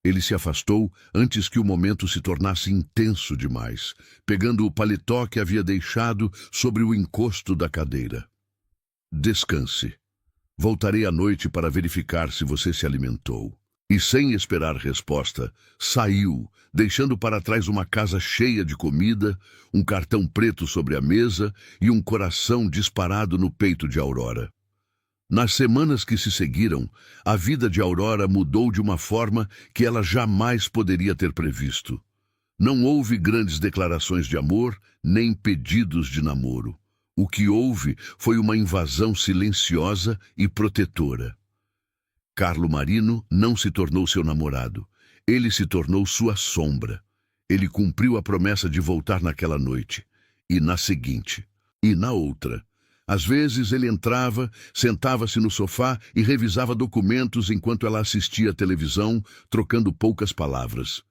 Ele se afastou antes que o momento se tornasse intenso demais, pegando o paletó que havia deixado sobre o encosto da cadeira. Descanse. Voltarei à noite para verificar se você se alimentou. E sem esperar resposta, saiu, deixando para trás uma casa cheia de comida, um cartão preto sobre a mesa e um coração disparado no peito de Aurora. Nas semanas que se seguiram, a vida de Aurora mudou de uma forma que ela jamais poderia ter previsto. Não houve grandes declarações de amor, nem pedidos de namoro. O que houve foi uma invasão silenciosa e protetora. Carlo Marino não se tornou seu namorado. Ele se tornou sua sombra. Ele cumpriu a promessa de voltar naquela noite, e na seguinte, e na outra. Às vezes ele entrava, sentava-se no sofá e revisava documentos enquanto ela assistia à televisão, trocando poucas palavras.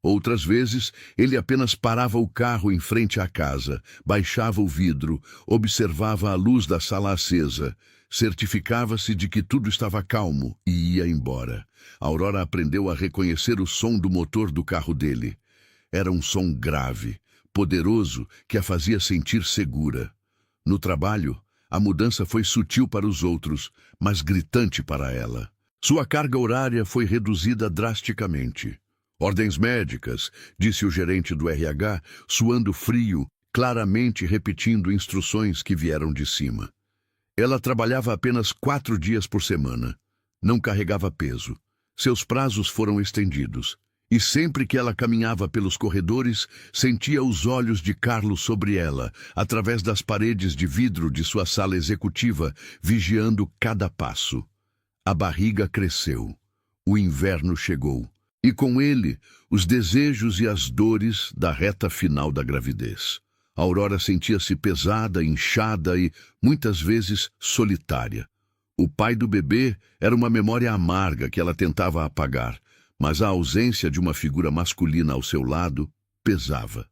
Outras vezes, ele apenas parava o carro em frente à casa, baixava o vidro, observava a luz da sala acesa, certificava-se de que tudo estava calmo e ia embora. Aurora aprendeu a reconhecer o som do motor do carro dele. Era um som grave, poderoso, que a fazia sentir segura. No trabalho, a mudança foi sutil para os outros, mas gritante para ela. Sua carga horária foi reduzida drasticamente. Ordens médicas, disse o gerente do RH, suando frio, claramente repetindo instruções que vieram de cima. Ela trabalhava apenas 4 dias por semana. Não carregava peso. Seus prazos foram estendidos. E sempre que ela caminhava pelos corredores, sentia os olhos de Carlo sobre ela, através das paredes de vidro de sua sala executiva, vigiando cada passo. A barriga cresceu. O inverno chegou. E com ele, os desejos e as dores da reta final da gravidez. Aurora sentia-se pesada, inchada e, muitas vezes, solitária. O pai do bebê era uma memória amarga que ela tentava apagar, mas a ausência de uma figura masculina ao seu lado pesava.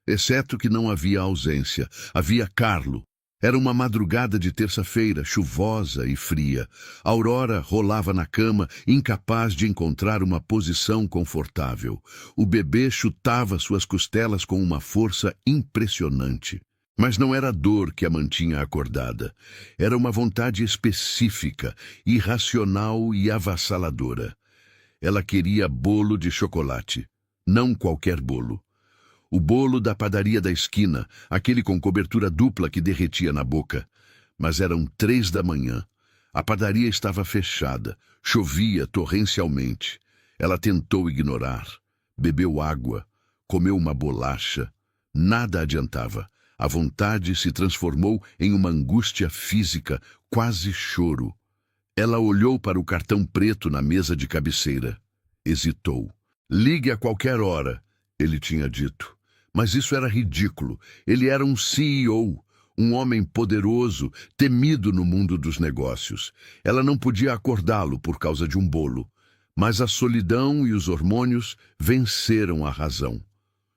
Exceto que não havia ausência, havia Carlo, Era uma madrugada de terça-feira, chuvosa e fria. Aurora rolava na cama, incapaz de encontrar uma posição confortável. O bebê chutava suas costelas com uma força impressionante. Mas não era dor que a mantinha acordada. Era uma vontade específica, irracional e avassaladora. Ela queria bolo de chocolate. Não qualquer bolo. O bolo da padaria da esquina, aquele com cobertura dupla que derretia na boca. Mas eram 3 da manhã. A padaria estava fechada. Chovia torrencialmente. Ela tentou ignorar. Bebeu água. Comeu uma bolacha. Nada adiantava. A vontade se transformou em uma angústia física, quase choro. Ela olhou para o cartão preto na mesa de cabeceira. Hesitou. Ligue a qualquer hora, ele tinha dito. Mas isso era ridículo. Ele era um CEO, um homem poderoso, temido no mundo dos negócios. Ela não podia acordá-lo por causa de um bolo. Mas a solidão e os hormônios venceram a razão.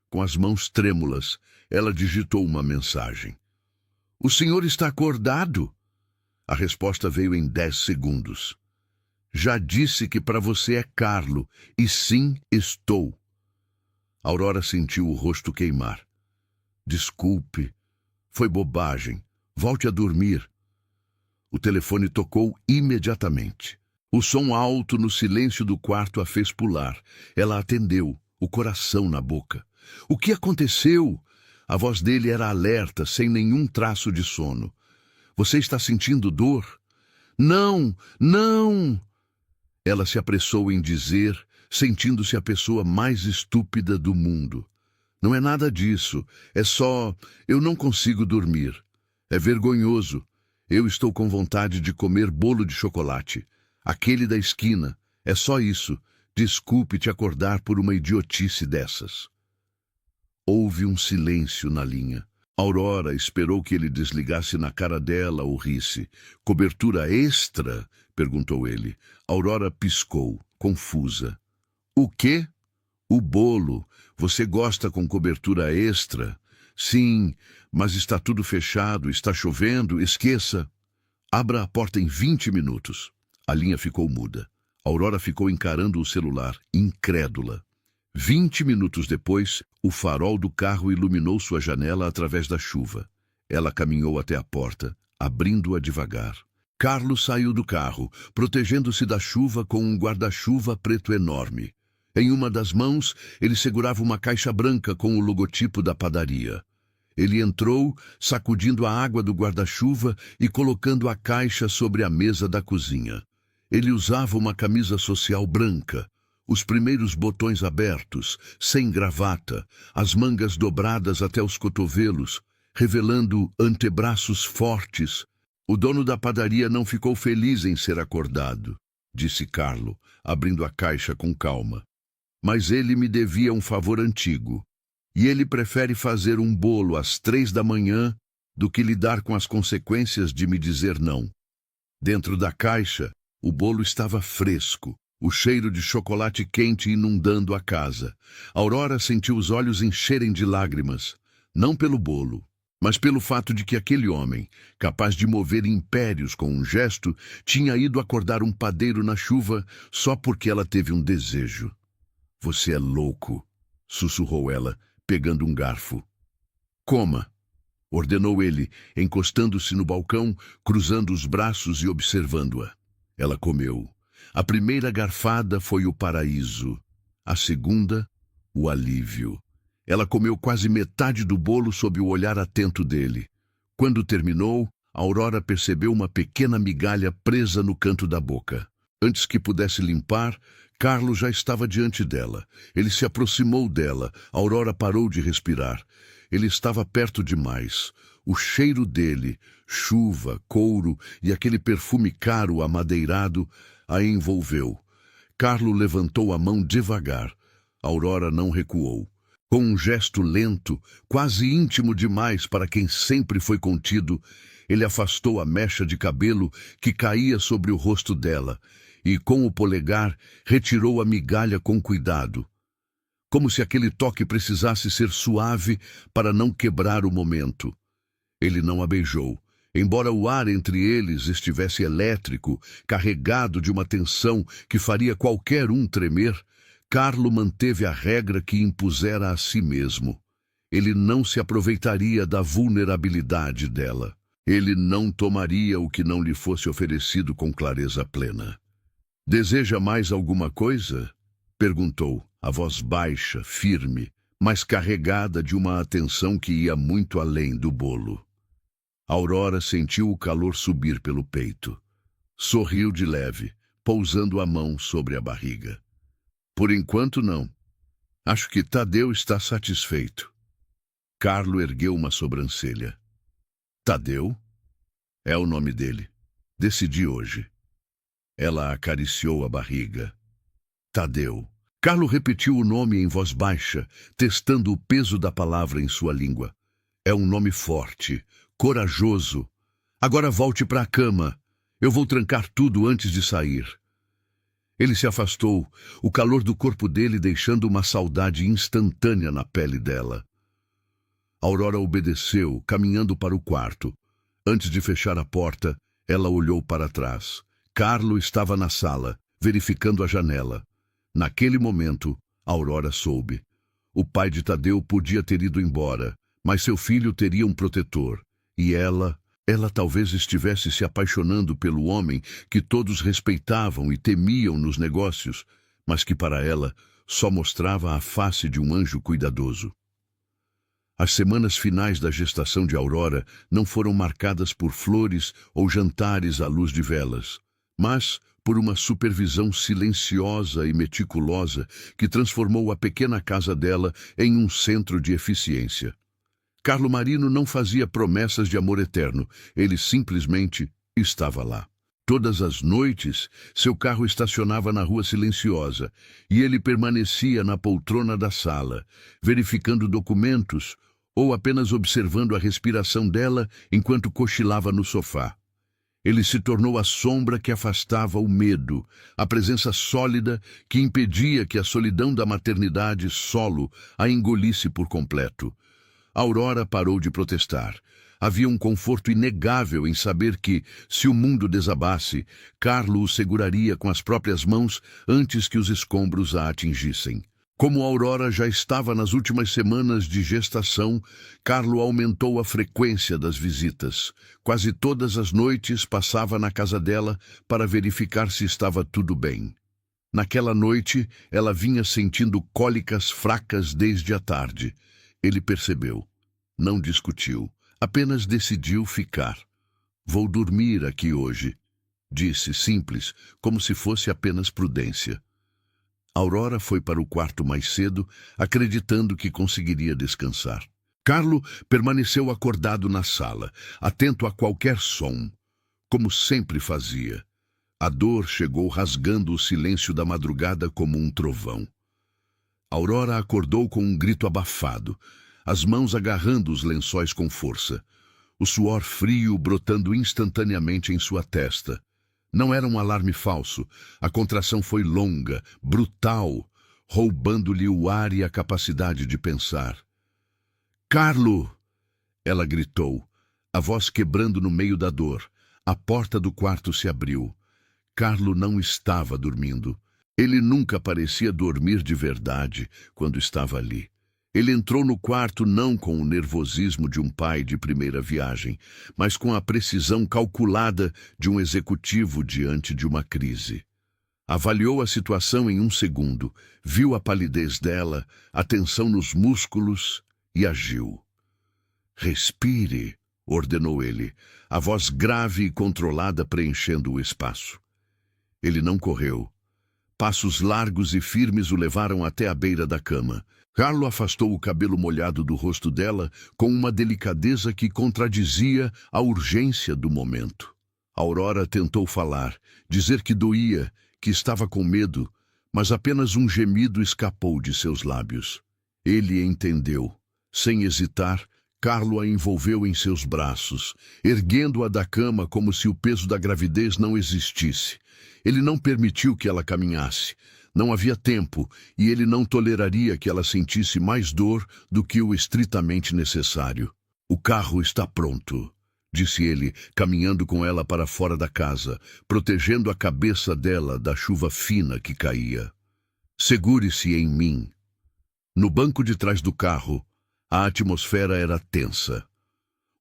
Com as mãos trêmulas, ela digitou uma mensagem. "O senhor está acordado?" A resposta veio em 10 segundos. "Já disse que para você é Carlo, e sim, estou." Aurora sentiu o rosto queimar. "Desculpe, foi bobagem. Volte a dormir." O telefone tocou imediatamente. O som alto no silêncio do quarto a fez pular. Ela atendeu, o coração na boca. "O que aconteceu?" A voz dele era alerta, sem nenhum traço de sono. "Você está sentindo dor?" "Não, não!" Ela se apressou em dizer, sentindo-se a pessoa mais estúpida do mundo. "Não é nada disso. É só... eu não consigo dormir. É vergonhoso. Eu estou com vontade de comer bolo de chocolate. Aquele da esquina. É só isso. Desculpe te acordar por uma idiotice dessas." Houve um silêncio na linha. Aurora esperou que ele desligasse na cara dela ou risse. "Cobertura extra?" perguntou ele. Aurora piscou, confusa. "O quê?" "O bolo. Você gosta com cobertura extra?" "Sim, mas está tudo fechado, está chovendo, esqueça." "Abra a porta em 20 minutos." A linha ficou muda. Aurora ficou encarando o celular, incrédula. 20 minutos depois, o farol do carro iluminou sua janela através da chuva. Ela caminhou até a porta, abrindo-a devagar. Carlos saiu do carro, protegendo-se da chuva com um guarda-chuva preto enorme. Em uma das mãos, ele segurava uma caixa branca com o logotipo da padaria. Ele entrou, sacudindo a água do guarda-chuva e colocando a caixa sobre a mesa da cozinha. Ele usava uma camisa social branca, os primeiros botões abertos, sem gravata, as mangas dobradas até os cotovelos, revelando antebraços fortes. "O dono da padaria não ficou feliz em ser acordado", disse Carlo, abrindo a caixa com calma. "Mas ele me devia um favor antigo, e ele prefere fazer um bolo às 3 da manhã do que lidar com as consequências de me dizer não." Dentro da caixa, o bolo estava fresco, o cheiro de chocolate quente inundando a casa. Aurora sentiu os olhos encherem de lágrimas, não pelo bolo, mas pelo fato de que aquele homem, capaz de mover impérios com um gesto, tinha ido acordar um padeiro na chuva só porque ela teve um desejo. "Você é louco", sussurrou ela, pegando um garfo. "Coma", ordenou ele, encostando-se no balcão, cruzando os braços e observando-a. Ela comeu. A primeira garfada foi o paraíso. A segunda, o alívio. Ela comeu quase metade do bolo sob o olhar atento dele. Quando terminou, Aurora percebeu uma pequena migalha presa no canto da boca. Antes que pudesse limpar, Carlos já estava diante dela. Ele se aproximou dela. Aurora parou de respirar. Ele estava perto demais. O cheiro dele, chuva, couro e aquele perfume caro amadeirado, a envolveu. Carlo levantou a mão devagar. Aurora não recuou. Com um gesto lento, quase íntimo demais para quem sempre foi contido, ele afastou a mecha de cabelo que caía sobre o rosto dela e, com o polegar, retirou a migalha com cuidado, como se aquele toque precisasse ser suave para não quebrar o momento. Ele não a beijou, Embora o ar entre eles estivesse elétrico, carregado de uma tensão que faria qualquer um tremer, Carlo manteve a regra que impusera a si mesmo. Ele não se aproveitaria da vulnerabilidade dela. Ele não tomaria o que não lhe fosse oferecido com clareza plena. "Deseja mais alguma coisa?" perguntou, a voz baixa, firme, mas carregada de uma atenção que ia muito além do bolo. Aurora sentiu o calor subir pelo peito. Sorriu de leve, pousando a mão sobre a barriga. "Por enquanto, não. Acho que Tadeu está satisfeito." Carlo ergueu uma sobrancelha. "Tadeu? É o nome dele. Decidi hoje." Ela acariciou a barriga. "Tadeu." Carlo repetiu o nome em voz baixa, testando o peso da palavra em sua língua. "É um nome forte, corajoso. Agora volte para a cama. Eu vou trancar tudo antes de sair." Ele se afastou, o calor do corpo dele deixando uma saudade instantânea na pele dela. Aurora obedeceu, caminhando para o quarto. Antes de fechar a porta, ela olhou para trás. Carlo estava na sala, verificando a janela. Naquele momento, Aurora soube. O pai de Tadeu podia ter ido embora, mas seu filho teria um protetor. E ela talvez estivesse se apaixonando pelo homem que todos respeitavam e temiam nos negócios, mas que para ela só mostrava a face de um anjo cuidadoso. As semanas finais da gestação de Aurora não foram marcadas por flores ou jantares à luz de velas, mas por uma supervisão silenciosa e meticulosa que transformou a pequena casa dela em um centro de eficiência. Carlo Marino não fazia promessas de amor eterno, ele simplesmente estava lá. Todas as noites, seu carro estacionava na rua silenciosa e ele permanecia na poltrona da sala, verificando documentos ou apenas observando a respiração dela enquanto cochilava no sofá. Ele se tornou a sombra que afastava o medo, a presença sólida que impedia que a solidão da maternidade solo a engolisse por completo. Aurora parou de protestar. Havia um conforto inegável em saber que, se o mundo desabasse, Carlo o seguraria com as próprias mãos antes que os escombros a atingissem. Como Aurora já estava nas últimas semanas de gestação, Carlo aumentou a frequência das visitas. Quase todas as noites passava na casa dela para verificar se estava tudo bem. Naquela noite, ela vinha sentindo cólicas fracas desde a tarde. Ele percebeu. Não discutiu, apenas decidiu ficar. "Vou dormir aqui hoje", disse, simples, como se fosse apenas prudência. Aurora foi para o quarto mais cedo, acreditando que conseguiria descansar. Carlo permaneceu acordado na sala, atento a qualquer som, como sempre fazia. A dor chegou rasgando o silêncio da madrugada como um trovão. Aurora acordou com um grito abafado, as mãos agarrando os lençóis com força. O suor frio brotando instantaneamente em sua testa. Não era um alarme falso. A contração foi longa, brutal, roubando-lhe o ar e a capacidade de pensar. "Carlo!" Ela gritou, a voz quebrando no meio da dor. A porta do quarto se abriu. Carlo não estava dormindo. Ele nunca parecia dormir de verdade quando estava ali. Ele entrou no quarto não com o nervosismo de um pai de primeira viagem, mas com a precisão calculada de um executivo diante de uma crise. Avaliou a situação em um segundo, viu a palidez dela, a tensão nos músculos e agiu. "Respire", ordenou ele, a voz grave e controlada preenchendo o espaço. Ele não correu. Passos largos e firmes o levaram até a beira da cama. Carlo afastou o cabelo molhado do rosto dela com uma delicadeza que contradizia a urgência do momento. Aurora tentou falar, dizer que doía, que estava com medo, mas apenas um gemido escapou de seus lábios. Ele entendeu. Sem hesitar, Carlo a envolveu em seus braços, erguendo-a da cama como se o peso da gravidez não existisse. Ele não permitiu que ela caminhasse. Não havia tempo, e ele não toleraria que ela sentisse mais dor do que o estritamente necessário. "O carro está pronto", disse ele, caminhando com ela para fora da casa, protegendo a cabeça dela da chuva fina que caía. Segure-se em mim. No banco de trás do carro, a atmosfera era tensa.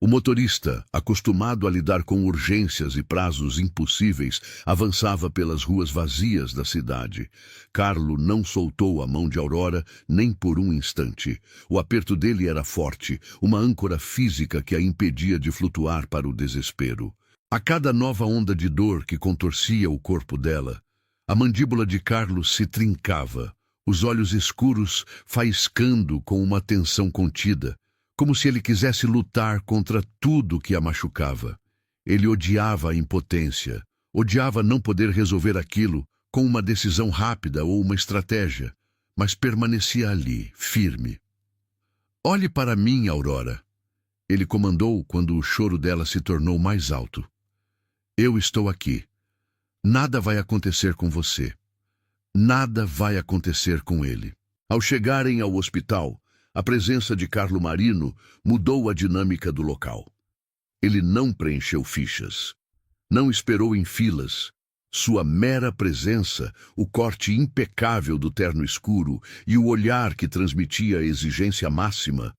O motorista, acostumado a lidar com urgências e prazos impossíveis, avançava pelas ruas vazias da cidade. Carlo não soltou a mão de Aurora nem por um instante. O aperto dele era forte, uma âncora física que a impedia de flutuar para o desespero. A cada nova onda de dor que contorcia o corpo dela, a mandíbula de Carlo se trincava, os olhos escuros faiscando com uma tensão contida, como se ele quisesse lutar contra tudo que a machucava. Ele odiava a impotência, odiava não poder resolver aquilo com uma decisão rápida ou uma estratégia, mas permanecia ali, firme. "Olhe para mim, Aurora", ele comandou quando o choro dela se tornou mais alto. "Eu estou aqui. Nada vai acontecer com você. Nada vai acontecer com ele." Ao chegarem ao hospital, a presença de Carlo Marino mudou a dinâmica do local. Ele não preencheu fichas, não esperou em filas. Sua mera presença, o corte impecável do terno escuro e o olhar que transmitia a exigência máxima,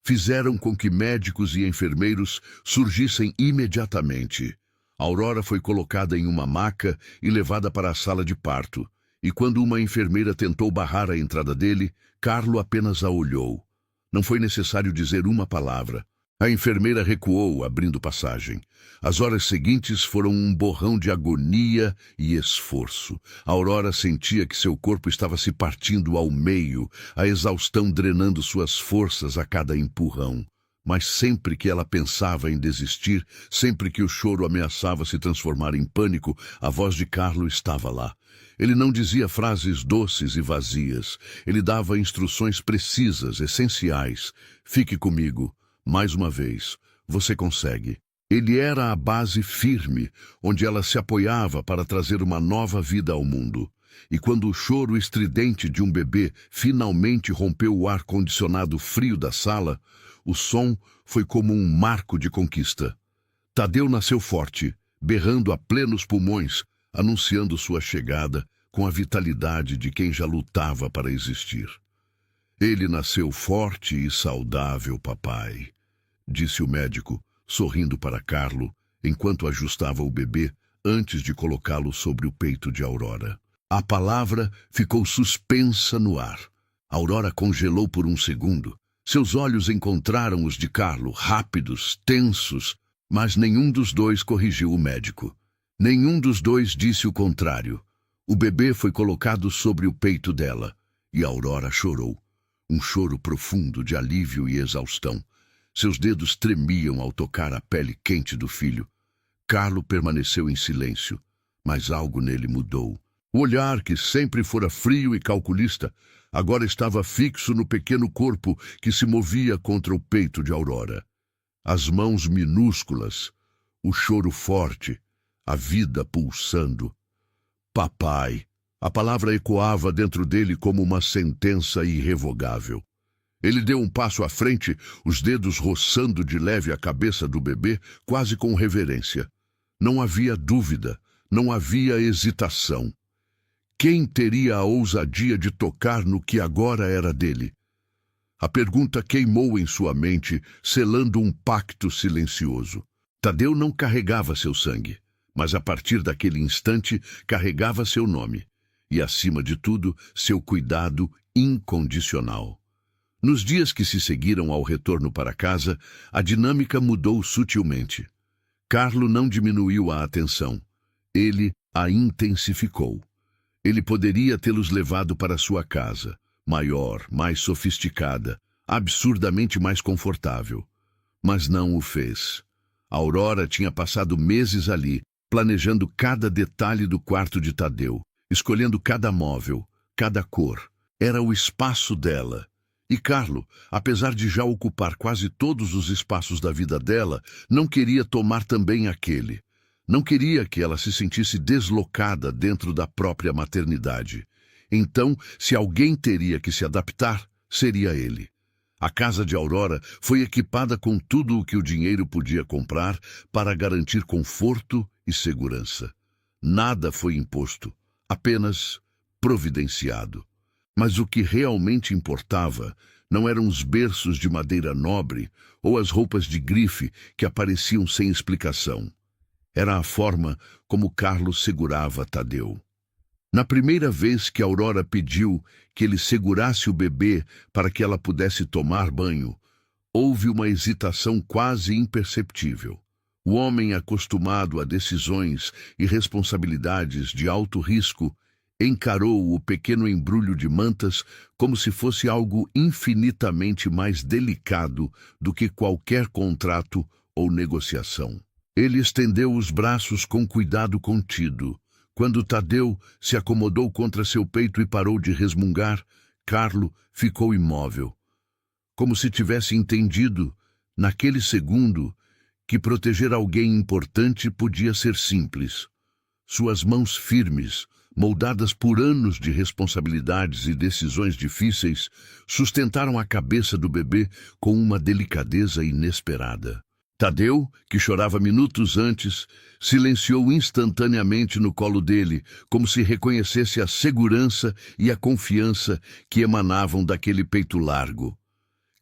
fizeram com que médicos e enfermeiros surgissem imediatamente. Aurora foi colocada em uma maca e levada para a sala de parto, e quando uma enfermeira tentou barrar a entrada dele, Carlo apenas a olhou. Não foi necessário dizer uma palavra. A enfermeira recuou, abrindo passagem. As horas seguintes foram um borrão de agonia e esforço. Aurora sentia que seu corpo estava se partindo ao meio, a exaustão drenando suas forças a cada empurrão. Mas sempre que ela pensava em desistir, sempre que o choro ameaçava se transformar em pânico, a voz de Carlo estava lá. Ele não dizia frases doces e vazias. Ele dava instruções precisas, essenciais. "Fique comigo. Mais uma vez. Você consegue." Ele era a base firme, onde ela se apoiava para trazer uma nova vida ao mundo. E quando o choro estridente de um bebê finalmente rompeu o ar-condicionado frio da sala, o som foi como um marco de conquista. Tadeu nasceu forte, berrando a plenos pulmões, anunciando sua chegada com a vitalidade de quem já lutava para existir. "Ele nasceu forte e saudável, papai", disse o médico, sorrindo para Carlo, enquanto ajustava o bebê antes de colocá-lo sobre o peito de Aurora. A palavra ficou suspensa no ar. Aurora congelou por um segundo. Seus olhos encontraram os de Carlo, rápidos, tensos, mas nenhum dos dois corrigiu o médico. Nenhum dos dois disse o contrário. O bebê foi colocado sobre o peito dela, e Aurora chorou. Um choro profundo de alívio e exaustão. Seus dedos tremiam ao tocar a pele quente do filho. Carlo permaneceu em silêncio, mas algo nele mudou. O olhar, que sempre fora frio e calculista, agora estava fixo no pequeno corpo que se movia contra o peito de Aurora. As mãos minúsculas, o choro forte, a vida pulsando. "Papai", a palavra ecoava dentro dele como uma sentença irrevogável. Ele deu um passo à frente, os dedos roçando de leve a cabeça do bebê, quase com reverência. Não havia dúvida, não havia hesitação. Quem teria a ousadia de tocar no que agora era dele? A pergunta queimou em sua mente, selando um pacto silencioso. Tadeu não carregava seu sangue, mas a partir daquele instante carregava seu nome. E, acima de tudo, seu cuidado incondicional. Nos dias que se seguiram ao retorno para casa, a dinâmica mudou sutilmente. Carlo não diminuiu a atenção. Ele a intensificou. Ele poderia tê-los levado para sua casa, maior, mais sofisticada, absurdamente mais confortável. Mas não o fez. Aurora tinha passado meses ali, planejando cada detalhe do quarto de Tadeu, escolhendo cada móvel, cada cor. Era o espaço dela. E Carlo, apesar de já ocupar quase todos os espaços da vida dela, não queria tomar também aquele. Não queria que ela se sentisse deslocada dentro da própria maternidade. Então, se alguém teria que se adaptar, seria ele. A casa de Aurora foi equipada com tudo o que o dinheiro podia comprar para garantir conforto e segurança. Nada foi imposto, apenas providenciado. Mas o que realmente importava não eram os berços de madeira nobre ou as roupas de grife que apareciam sem explicação. Era a forma como Carlos segurava Tadeu. Na primeira vez que Aurora pediu que ele segurasse o bebê para que ela pudesse tomar banho, houve uma hesitação quase imperceptível. O homem, acostumado a decisões e responsabilidades de alto risco, encarou o pequeno embrulho de mantas como se fosse algo infinitamente mais delicado do que qualquer contrato ou negociação. Ele estendeu os braços com cuidado contido. Quando Tadeu se acomodou contra seu peito e parou de resmungar, Carlo ficou imóvel, como se tivesse entendido, naquele segundo, que proteger alguém importante podia ser simples. Suas mãos firmes, moldadas por anos de responsabilidades e decisões difíceis, sustentaram a cabeça do bebê com uma delicadeza inesperada. Tadeu, que chorava minutos antes, silenciou instantaneamente no colo dele, como se reconhecesse a segurança e a confiança que emanavam daquele peito largo.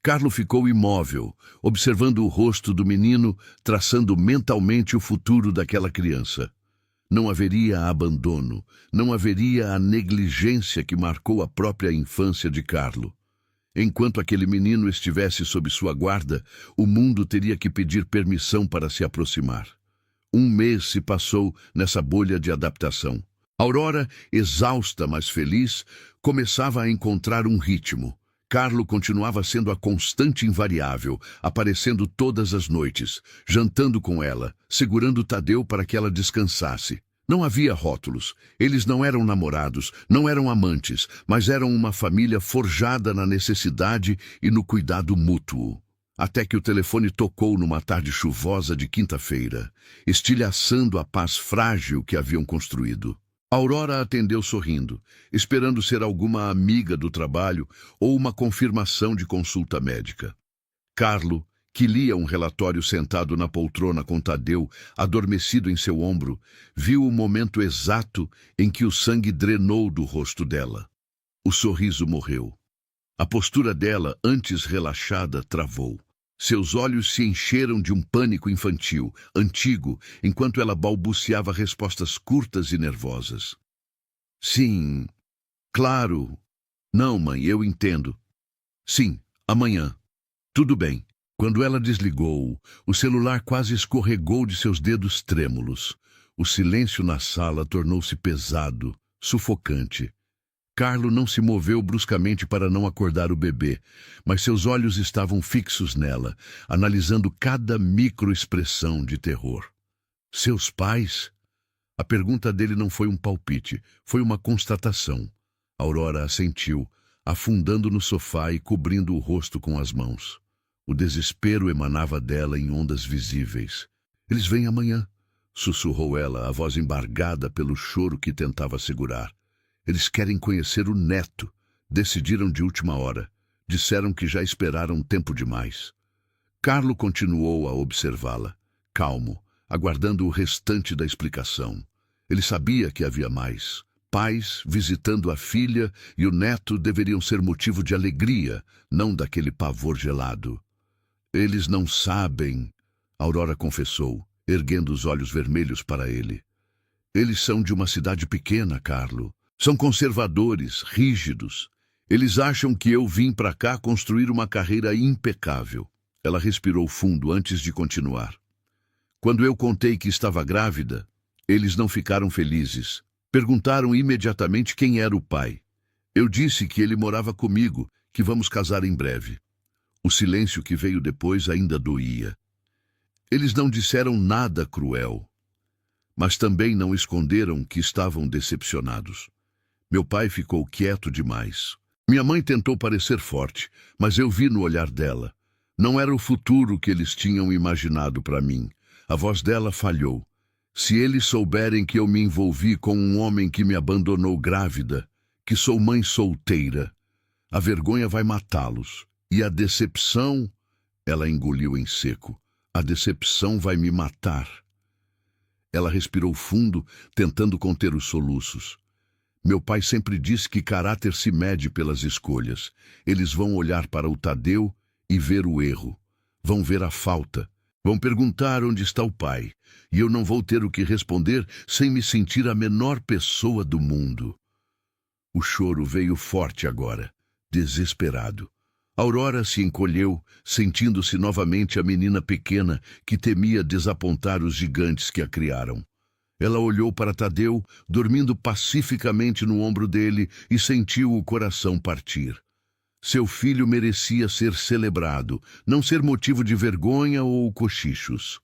Carlo ficou imóvel, observando o rosto do menino, traçando mentalmente o futuro daquela criança. Não haveria abandono, não haveria a negligência que marcou a própria infância de Carlo. Enquanto aquele menino estivesse sob sua guarda, o mundo teria que pedir permissão para se aproximar. Um mês se passou nessa bolha de adaptação. Aurora, exausta mas feliz, começava a encontrar um ritmo. Carlo continuava sendo a constante invariável, aparecendo todas as noites, jantando com ela, segurando Tadeu para que ela descansasse. Não havia rótulos. Eles não eram namorados, não eram amantes, mas eram uma família forjada na necessidade e no cuidado mútuo. Até que o telefone tocou numa tarde chuvosa de quinta-feira, estilhaçando a paz frágil que haviam construído. Aurora atendeu sorrindo, esperando ser alguma amiga do trabalho ou uma confirmação de consulta médica. Carlo, que lia um relatório sentado na poltrona com Tadeu, adormecido em seu ombro, viu o momento exato em que o sangue drenou do rosto dela. O sorriso morreu. A postura dela, antes relaxada, travou. Seus olhos se encheram de um pânico infantil, antigo, enquanto ela balbuciava respostas curtas e nervosas. Sim, claro. Não, mãe, eu entendo. Sim, amanhã. Tudo bem. Quando ela desligou, o celular quase escorregou de seus dedos trêmulos. O silêncio na sala tornou-se pesado, sufocante. Carlo não se moveu bruscamente para não acordar o bebê, mas seus olhos estavam fixos nela, analisando cada microexpressão de terror. Seus pais? A pergunta dele não foi um palpite, foi uma constatação. Aurora assentiu, afundando no sofá e cobrindo o rosto com as mãos. O desespero emanava dela em ondas visíveis. Eles vêm amanhã, sussurrou ela, a voz embargada pelo choro que tentava segurar. Eles querem conhecer o neto. Decidiram de última hora. Disseram que já esperaram tempo demais. Carlo continuou a observá-la, calmo, aguardando o restante da explicação. Ele sabia que havia mais. Pais visitando a filha e o neto deveriam ser motivo de alegria, não daquele pavor gelado. Eles não sabem, Aurora confessou, erguendo os olhos vermelhos para ele. Eles são de uma cidade pequena, Carlo. São conservadores, rígidos. Eles acham que eu vim para cá construir uma carreira impecável. Ela respirou fundo antes de continuar. Quando eu contei que estava grávida, eles não ficaram felizes. Perguntaram imediatamente quem era o pai. Eu disse que ele morava comigo, que vamos casar em breve. O silêncio que veio depois ainda doía. Eles não disseram nada cruel, mas também não esconderam que estavam decepcionados. Meu pai ficou quieto demais. Minha mãe tentou parecer forte, mas eu vi no olhar dela. Não era o futuro que eles tinham imaginado para mim. A voz dela falhou. Se eles souberem que eu me envolvi com um homem que me abandonou grávida, que sou mãe solteira, a vergonha vai matá-los. E a decepção, ela engoliu em seco. A decepção vai me matar. Ela respirou fundo, tentando conter os soluços. Meu pai sempre disse que caráter se mede pelas escolhas. Eles vão olhar para o Tadeu e ver o erro. Vão ver a falta. Vão perguntar onde está o pai. E eu não vou ter o que responder sem me sentir a menor pessoa do mundo. O choro veio forte agora, desesperado. Aurora se encolheu, sentindo-se novamente a menina pequena que temia desapontar os gigantes que a criaram. Ela olhou para Tadeu, dormindo pacificamente no ombro dele, e sentiu o coração partir. Seu filho merecia ser celebrado, não ser motivo de vergonha ou cochichos.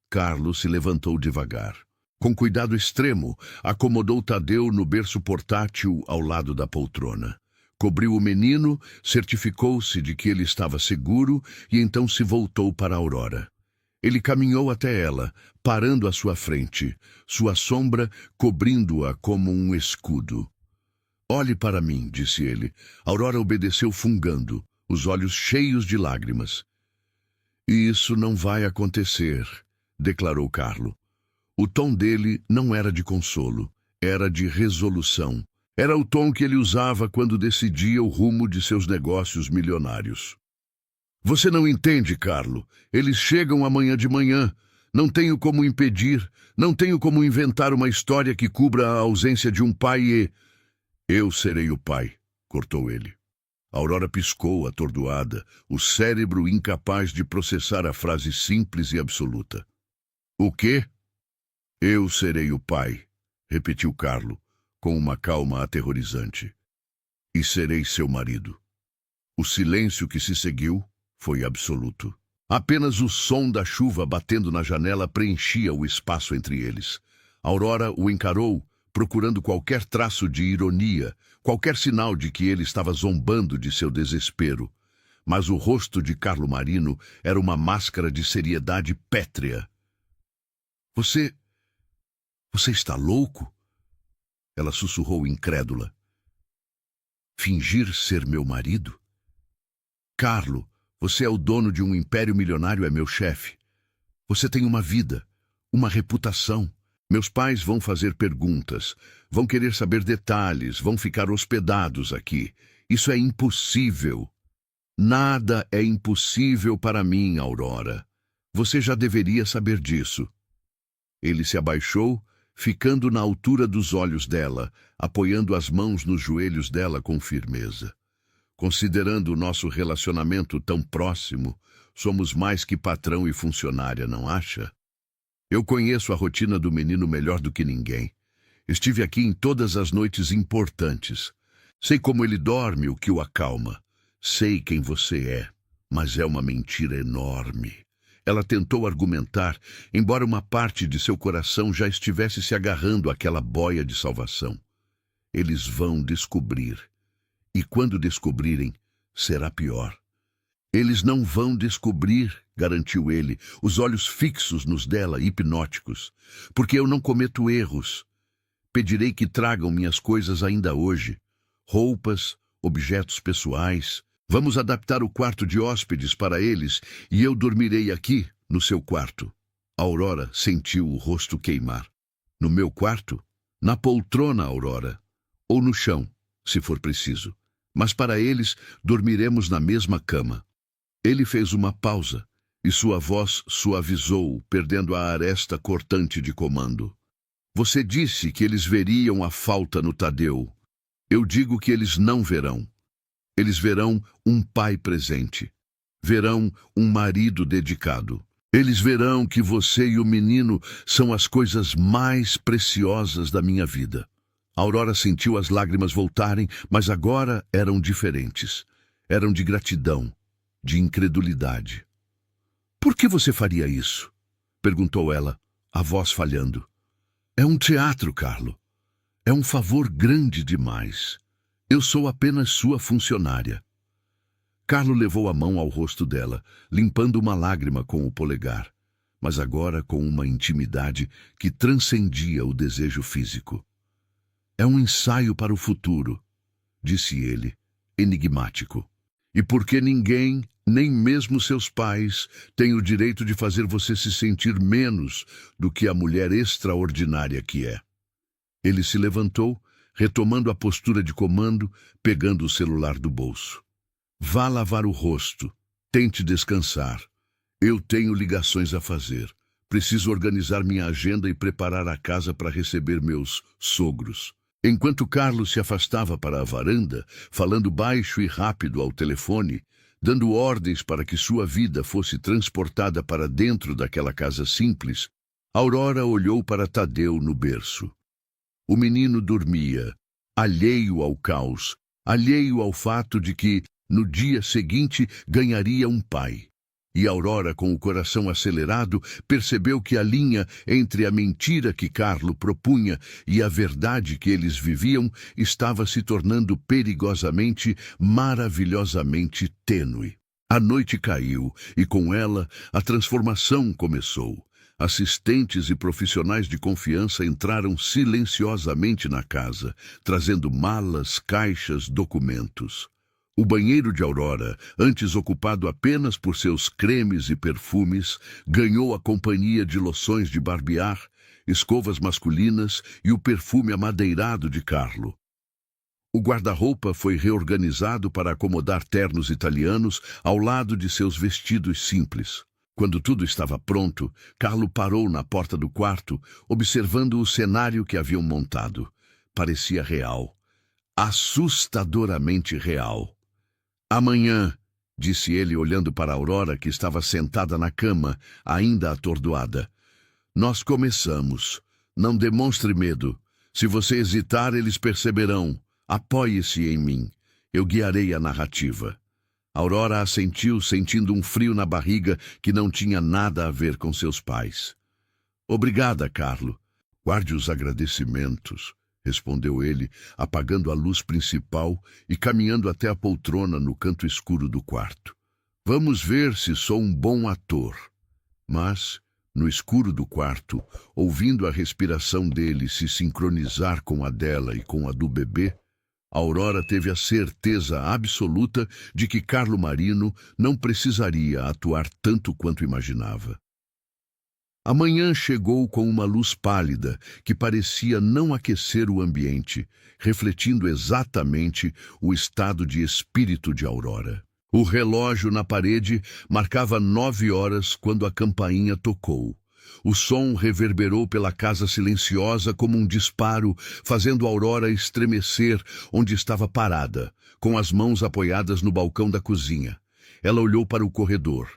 Carlos se levantou devagar. Com cuidado extremo, acomodou Tadeu no berço portátil ao lado da poltrona. Cobriu o menino, certificou-se de que ele estava seguro e então se voltou para Aurora. Ele caminhou até ela, parando à sua frente, sua sombra cobrindo-a como um escudo. Olhe para mim, disse ele. Aurora obedeceu fungando, os olhos cheios de lágrimas. Isso não vai acontecer, declarou Carlo. O tom dele não era de consolo, era de resolução. Era o tom que ele usava quando decidia o rumo de seus negócios milionários. Você não entende, Carlo. Eles chegam amanhã de manhã. Não tenho como impedir, não tenho como inventar uma história que cubra a ausência de um pai e... Eu serei o pai, cortou ele. Aurora piscou, atordoada, o cérebro incapaz de processar a frase simples e absoluta. O quê? Eu serei o pai, repetiu Carlo, com uma calma aterrorizante. E serei seu marido. O silêncio que se seguiu foi absoluto. Apenas o som da chuva batendo na janela preenchia o espaço entre eles. Aurora o encarou, procurando qualquer traço de ironia, qualquer sinal de que ele estava zombando de seu desespero. Mas o rosto de Carlo Marino era uma máscara de seriedade pétrea. Você está louco? Ela sussurrou incrédula. Fingir ser meu marido? Carlo, você é o dono de um império milionário, é meu chefe. Você tem uma vida, uma reputação. Meus pais vão fazer perguntas, vão querer saber detalhes, vão ficar hospedados aqui. Isso é impossível. Nada é impossível para mim, Aurora. Você já deveria saber disso. Ele se abaixou, ficando na altura dos olhos dela, apoiando as mãos nos joelhos dela com firmeza. Considerando o nosso relacionamento tão próximo, somos mais que patrão e funcionária, não acha? Eu conheço a rotina do menino melhor do que ninguém. Estive aqui em todas as noites importantes. Sei como ele dorme, o que o acalma. Sei quem você é, mas é uma mentira enorme. Ela tentou argumentar, embora uma parte de seu coração já estivesse se agarrando àquela boia de salvação. Eles vão descobrir. E quando descobrirem, será pior. Eles não vão descobrir, garantiu ele, os olhos fixos nos dela, hipnóticos, porque eu não cometo erros. Pedirei que tragam minhas coisas ainda hoje. Roupas, objetos pessoais. Vamos adaptar o quarto de hóspedes para eles e eu dormirei aqui, no seu quarto. Aurora sentiu o rosto queimar. No meu quarto? Na poltrona, Aurora. Ou no chão, se for preciso. Mas para eles, dormiremos na mesma cama. Ele fez uma pausa e sua voz suavizou, perdendo a aresta cortante de comando. Você disse que eles veriam a falta no Tadeu. Eu digo que eles não verão. Eles verão um pai presente. Verão um marido dedicado. Eles verão que você e o menino são as coisas mais preciosas da minha vida. Aurora sentiu as lágrimas voltarem, mas agora eram diferentes. Eram de gratidão, de incredulidade. Por que você faria isso? Perguntou ela, a voz falhando. É um teatro, Carlo. É um favor grande demais. Eu sou apenas sua funcionária. Carlo levou a mão ao rosto dela, limpando uma lágrima com o polegar, mas agora com uma intimidade que transcendia o desejo físico. É um ensaio para o futuro, disse ele, enigmático. E porque ninguém, nem mesmo seus pais, tem o direito de fazer você se sentir menos do que a mulher extraordinária que é. Ele se levantou, retomando a postura de comando, pegando o celular do bolso. Vá lavar o rosto. Tente descansar. Eu tenho ligações a fazer. Preciso organizar minha agenda e preparar a casa para receber meus sogros. Enquanto Carlos se afastava para a varanda, falando baixo e rápido ao telefone, dando ordens para que sua vida fosse transportada para dentro daquela casa simples, Aurora olhou para Tadeu no berço. O menino dormia, alheio ao caos, alheio ao fato de que, no dia seguinte, ganharia um pai. E Aurora, com o coração acelerado, percebeu que a linha entre a mentira que Carlo propunha e a verdade que eles viviam estava se tornando perigosamente, maravilhosamente tênue. A noite caiu e, com ela, a transformação começou. Assistentes e profissionais de confiança entraram silenciosamente na casa, trazendo malas, caixas, documentos. O banheiro de Aurora, antes ocupado apenas por seus cremes e perfumes, ganhou a companhia de loções de barbear, escovas masculinas e o perfume amadeirado de Carlo. O guarda-roupa foi reorganizado para acomodar ternos italianos ao lado de seus vestidos simples. Quando tudo estava pronto, Carlo parou na porta do quarto, observando o cenário que haviam montado. Parecia real. Assustadoramente real. Amanhã, disse ele olhando para Aurora, que estava sentada na cama, ainda atordoada. Nós começamos. Não demonstre medo. Se você hesitar, eles perceberão. Apoie-se em mim. Eu guiarei a narrativa. Aurora assentiu, sentindo um frio na barriga que não tinha nada a ver com seus pais. Obrigada, Carlo. Guarde os agradecimentos, respondeu ele, apagando a luz principal e caminhando até a poltrona no canto escuro do quarto. Vamos ver se sou um bom ator. Mas, no escuro do quarto, ouvindo a respiração dele se sincronizar com a dela e com a do bebê, Aurora teve a certeza absoluta de que Carlo Marino não precisaria atuar tanto quanto imaginava. A manhã chegou com uma luz pálida que parecia não aquecer o ambiente, refletindo exatamente o estado de espírito de Aurora. O relógio na parede marcava 9 horas quando a campainha tocou. O som reverberou pela casa silenciosa como um disparo, fazendo Aurora estremecer onde estava parada, com as mãos apoiadas no balcão da cozinha. Ela olhou para o corredor.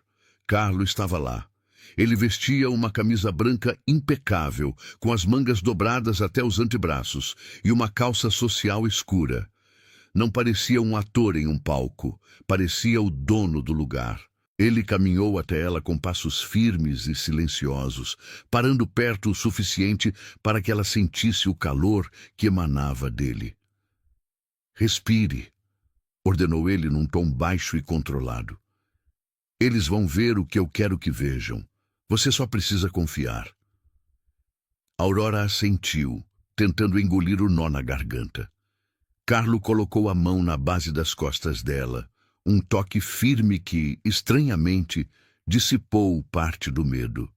Carlo estava lá. Ele vestia uma camisa branca impecável, com as mangas dobradas até os antebraços, e uma calça social escura. Não parecia um ator em um palco, parecia o dono do lugar. Ele caminhou até ela com passos firmes e silenciosos, parando perto o suficiente para que ela sentisse o calor que emanava dele. Respire, ordenou ele num tom baixo e controlado. Eles vão ver o que eu quero que vejam. Você só precisa confiar. Aurora assentiu, tentando engolir o nó na garganta. Carlo colocou a mão na base das costas dela, um toque firme que, estranhamente, dissipou parte do medo.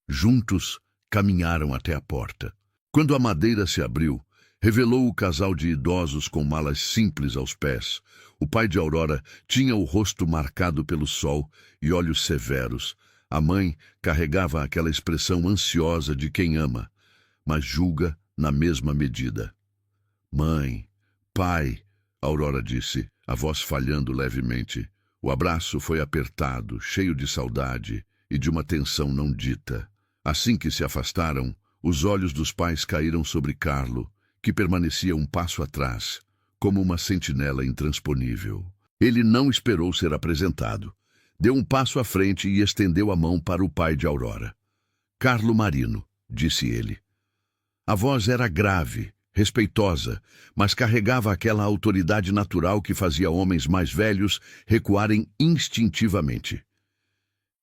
Juntos, caminharam até a porta. Quando a madeira se abriu, revelou o casal de idosos com malas simples aos pés. O pai de Aurora tinha o rosto marcado pelo sol e olhos severos. A mãe carregava aquela expressão ansiosa de quem ama, mas julga na mesma medida. Mãe, pai, Aurora disse, a voz falhando levemente. O abraço foi apertado, cheio de saudade e de uma tensão não dita. Assim que se afastaram, os olhos dos pais caíram sobre Carlo, que permanecia um passo atrás, como uma sentinela intransponível. Ele não esperou ser apresentado. Deu um passo à frente e estendeu a mão para o pai de Aurora. Carlo Marino, disse ele. A voz era grave, respeitosa, mas carregava aquela autoridade natural que fazia homens mais velhos recuarem instintivamente.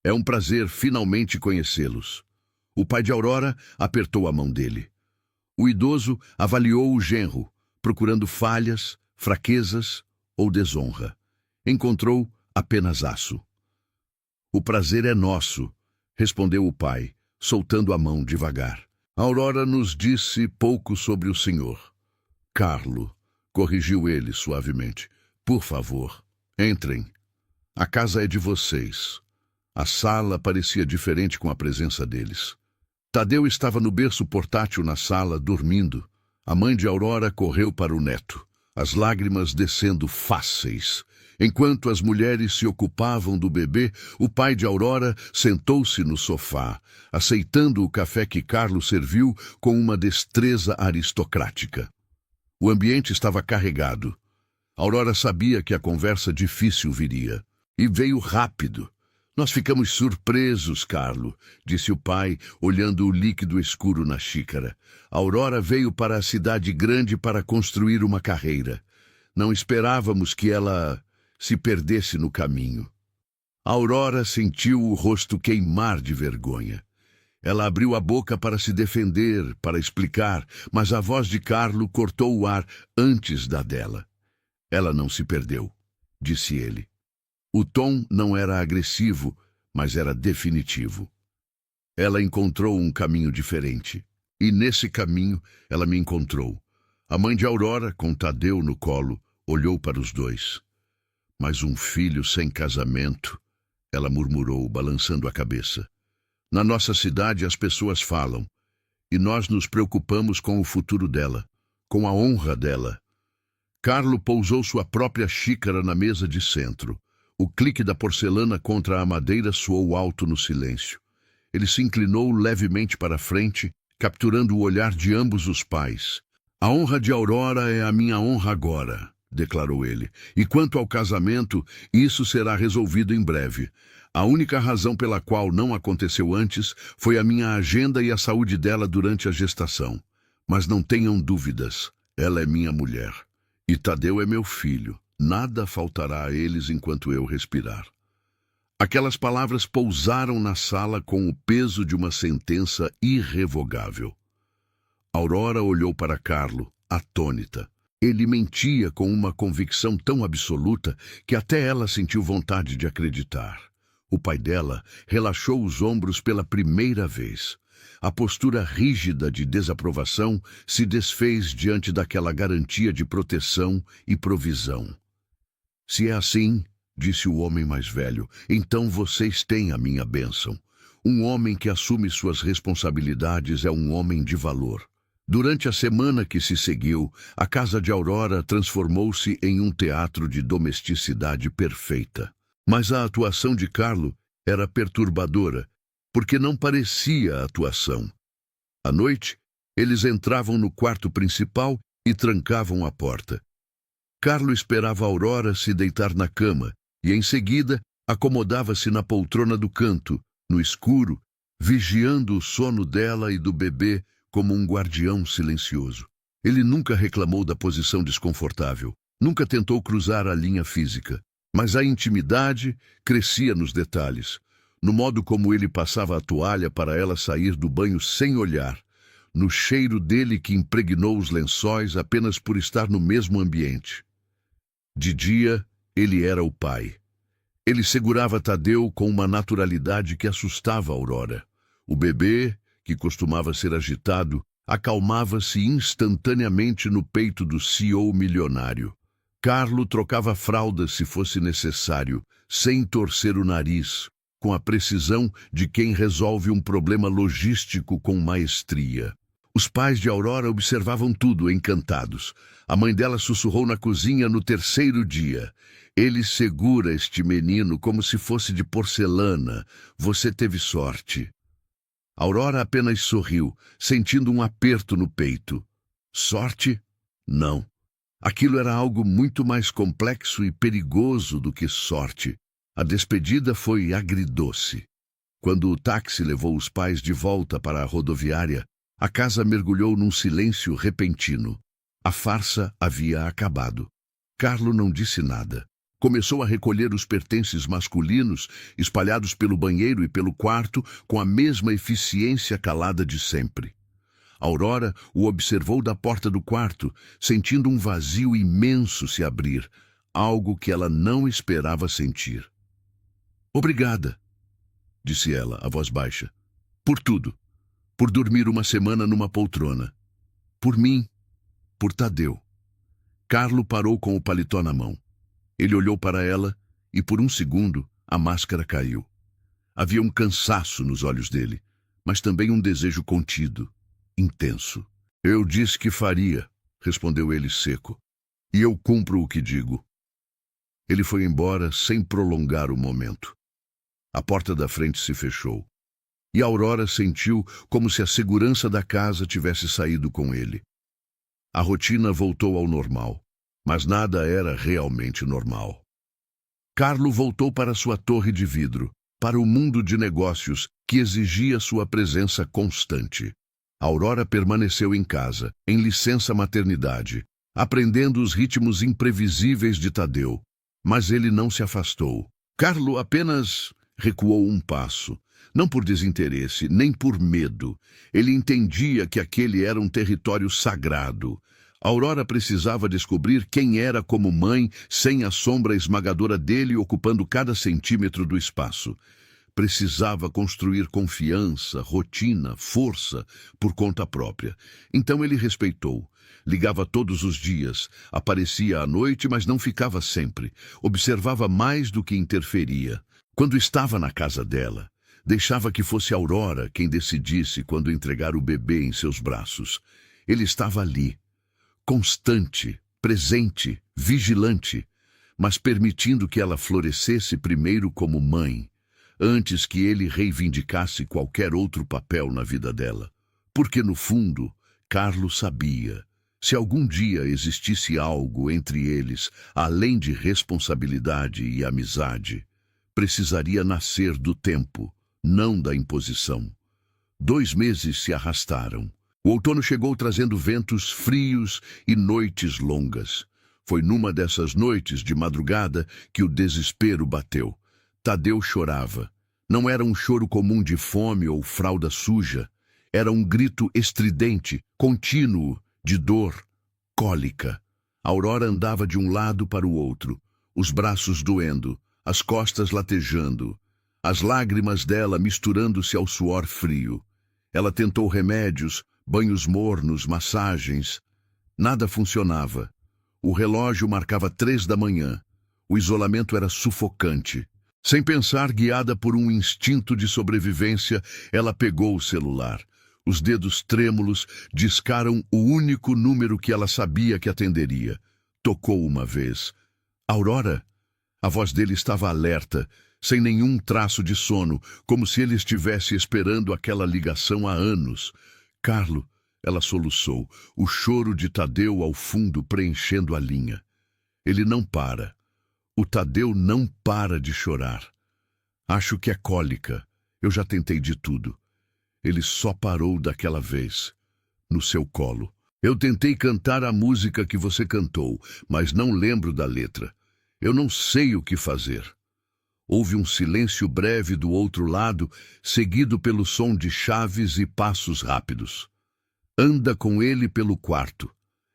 É um prazer finalmente conhecê-los. O pai de Aurora apertou a mão dele. O idoso avaliou o genro, procurando falhas, fraquezas ou desonra. Encontrou apenas aço. O prazer é nosso, respondeu o pai, soltando a mão devagar. Aurora nos disse pouco sobre o senhor. Carlo, corrigiu ele suavemente. Por favor, entrem. A casa é de vocês. A sala parecia diferente com a presença deles. Tadeu estava no berço portátil na sala, dormindo. A mãe de Aurora correu para o neto, as lágrimas descendo fáceis. Enquanto as mulheres se ocupavam do bebê, o pai de Aurora sentou-se no sofá, aceitando o café que Carlo serviu com uma destreza aristocrática. O ambiente estava carregado. Aurora sabia que a conversa difícil viria. E veio rápido. Nós ficamos surpresos, Carlo, disse o pai, olhando o líquido escuro na xícara. Aurora veio para a cidade grande para construir uma carreira. Não esperávamos que ela se perdesse no caminho. Aurora sentiu o rosto queimar de vergonha. Ela abriu a boca para se defender, para explicar, mas a voz de Carlo cortou o ar antes da dela. Ela não se perdeu, disse ele. O tom não era agressivo, mas era definitivo. Ela encontrou um caminho diferente. E nesse caminho ela me encontrou. A mãe de Aurora, com Tadeu no colo, olhou para os dois. Mas um filho sem casamento, ela murmurou, balançando a cabeça. Na nossa cidade as pessoas falam, e nós nos preocupamos com o futuro dela, com a honra dela. Carlo pousou sua própria xícara na mesa de centro. O clique da porcelana contra a madeira soou alto no silêncio. Ele se inclinou levemente para a frente, capturando o olhar de ambos os pais. A honra de Aurora é a minha honra agora, declarou ele. E quanto ao casamento, isso será resolvido em breve. A única razão pela qual não aconteceu antes foi a minha agenda e a saúde dela durante a gestação. Mas não tenham dúvidas, ela é minha mulher. E Tadeu é meu filho. Nada faltará a eles enquanto eu respirar. Aquelas palavras pousaram na sala com o peso de uma sentença irrevogável. Aurora olhou para Carlo, atônita. Ele mentia com uma convicção tão absoluta que até ela sentiu vontade de acreditar. O pai dela relaxou os ombros pela primeira vez. A postura rígida de desaprovação se desfez diante daquela garantia de proteção e provisão. Se é assim, disse o homem mais velho, então vocês têm a minha bênção. Um homem que assume suas responsabilidades é um homem de valor. Durante a semana que se seguiu, a casa de Aurora transformou-se em um teatro de domesticidade perfeita. Mas a atuação de Carlo era perturbadora, porque não parecia atuação. À noite, eles entravam no quarto principal e trancavam a porta. Carlo esperava Aurora se deitar na cama e, em seguida, acomodava-se na poltrona do canto, no escuro, vigiando o sono dela e do bebê como um guardião silencioso. Ele nunca reclamou da posição desconfortável, nunca tentou cruzar a linha física, mas a intimidade crescia nos detalhes, no modo como ele passava a toalha para ela sair do banho sem olhar, no cheiro dele que impregnou os lençóis apenas por estar no mesmo ambiente. De dia, ele era o pai. Ele segurava Tadeu com uma naturalidade que assustava Aurora. O bebê, que costumava ser agitado, acalmava-se instantaneamente no peito do CEO milionário. Carlo trocava fraldas se fosse necessário, sem torcer o nariz, com a precisão de quem resolve um problema logístico com maestria. Os pais de Aurora observavam tudo, encantados. A mãe dela sussurrou na cozinha no terceiro dia. Ele segura este menino como se fosse de porcelana. Você teve sorte. Aurora apenas sorriu, sentindo um aperto no peito. Sorte? Não. Aquilo era algo muito mais complexo e perigoso do que sorte. A despedida foi agridoce. Quando o táxi levou os pais de volta para a rodoviária, a casa mergulhou num silêncio repentino. A farsa havia acabado. Carlo não disse nada. Começou a recolher os pertences masculinos, espalhados pelo banheiro e pelo quarto, com a mesma eficiência calada de sempre. Aurora o observou da porta do quarto, sentindo um vazio imenso se abrir. algo que ela não esperava sentir. Obrigada, disse ela, a voz baixa. Por tudo. Por dormir uma semana numa poltrona. Por mim. Por Tadeu. Carlo parou com o paletó na mão. Ele olhou para ela e, por um segundo, a máscara caiu. Havia um cansaço nos olhos dele, mas também um desejo contido, intenso. Eu disse que faria, respondeu ele seco, e eu cumpro o que digo. Ele foi embora sem prolongar o momento. A porta da frente se fechou, e Aurora sentiu como se a segurança da casa tivesse saído com ele. A rotina voltou ao normal, mas nada era realmente normal. Carlo voltou para sua torre de vidro, para o mundo de negócios que exigia sua presença constante. Aurora permaneceu em casa, em licença maternidade, aprendendo os ritmos imprevisíveis de Tadeu. Mas ele não se afastou. Carlo apenas recuou um passo, não por desinteresse, nem por medo. Ele entendia que aquele era um território sagrado. Aurora precisava descobrir quem era como mãe, sem a sombra esmagadora dele ocupando cada centímetro do espaço. Precisava construir confiança, rotina, força, por conta própria. Então ele respeitou. Ligava todos os dias, aparecia à noite, mas não ficava sempre. Observava mais do que interferia. Quando estava na casa dela, deixava que fosse Aurora quem decidisse quando entregar o bebê em seus braços. Ele estava ali, constante, presente, vigilante, mas permitindo que ela florescesse primeiro como mãe, antes que ele reivindicasse qualquer outro papel na vida dela. Porque, no fundo, Carlo sabia, se algum dia existisse algo entre eles, além de responsabilidade e amizade, precisaria nascer do tempo, não da imposição. 2 meses se arrastaram. O outono chegou trazendo ventos frios e noites longas. Foi numa dessas noites de madrugada que o desespero bateu. Tadeu chorava. Não era um choro comum de fome ou fralda suja. Era um grito estridente, contínuo, de dor, cólica. Aurora andava de um lado para o outro, os braços doendo, as costas latejando, as lágrimas dela misturando-se ao suor frio. Ela tentou remédios, banhos mornos, massagens. Nada funcionava. O relógio marcava 3 da manhã. O isolamento era sufocante. Sem pensar, guiada por um instinto de sobrevivência, ela pegou o celular. Os dedos trêmulos discaram o único número que ela sabia que atenderia. Tocou uma vez. Aurora? A voz dele estava alerta, sem nenhum traço de sono, como se ele estivesse esperando aquela ligação há anos. Carlo, ela soluçou, o choro de Tadeu ao fundo preenchendo a linha. Ele não para. O Tadeu não para de chorar. Acho que é cólica. Eu já tentei de tudo. Ele só parou daquela vez, no seu colo. Eu tentei cantar a música que você cantou, mas não lembro da letra. Eu não sei o que fazer. Houve um silêncio breve do outro lado, seguido pelo som de chaves e passos rápidos. Anda com ele pelo quarto.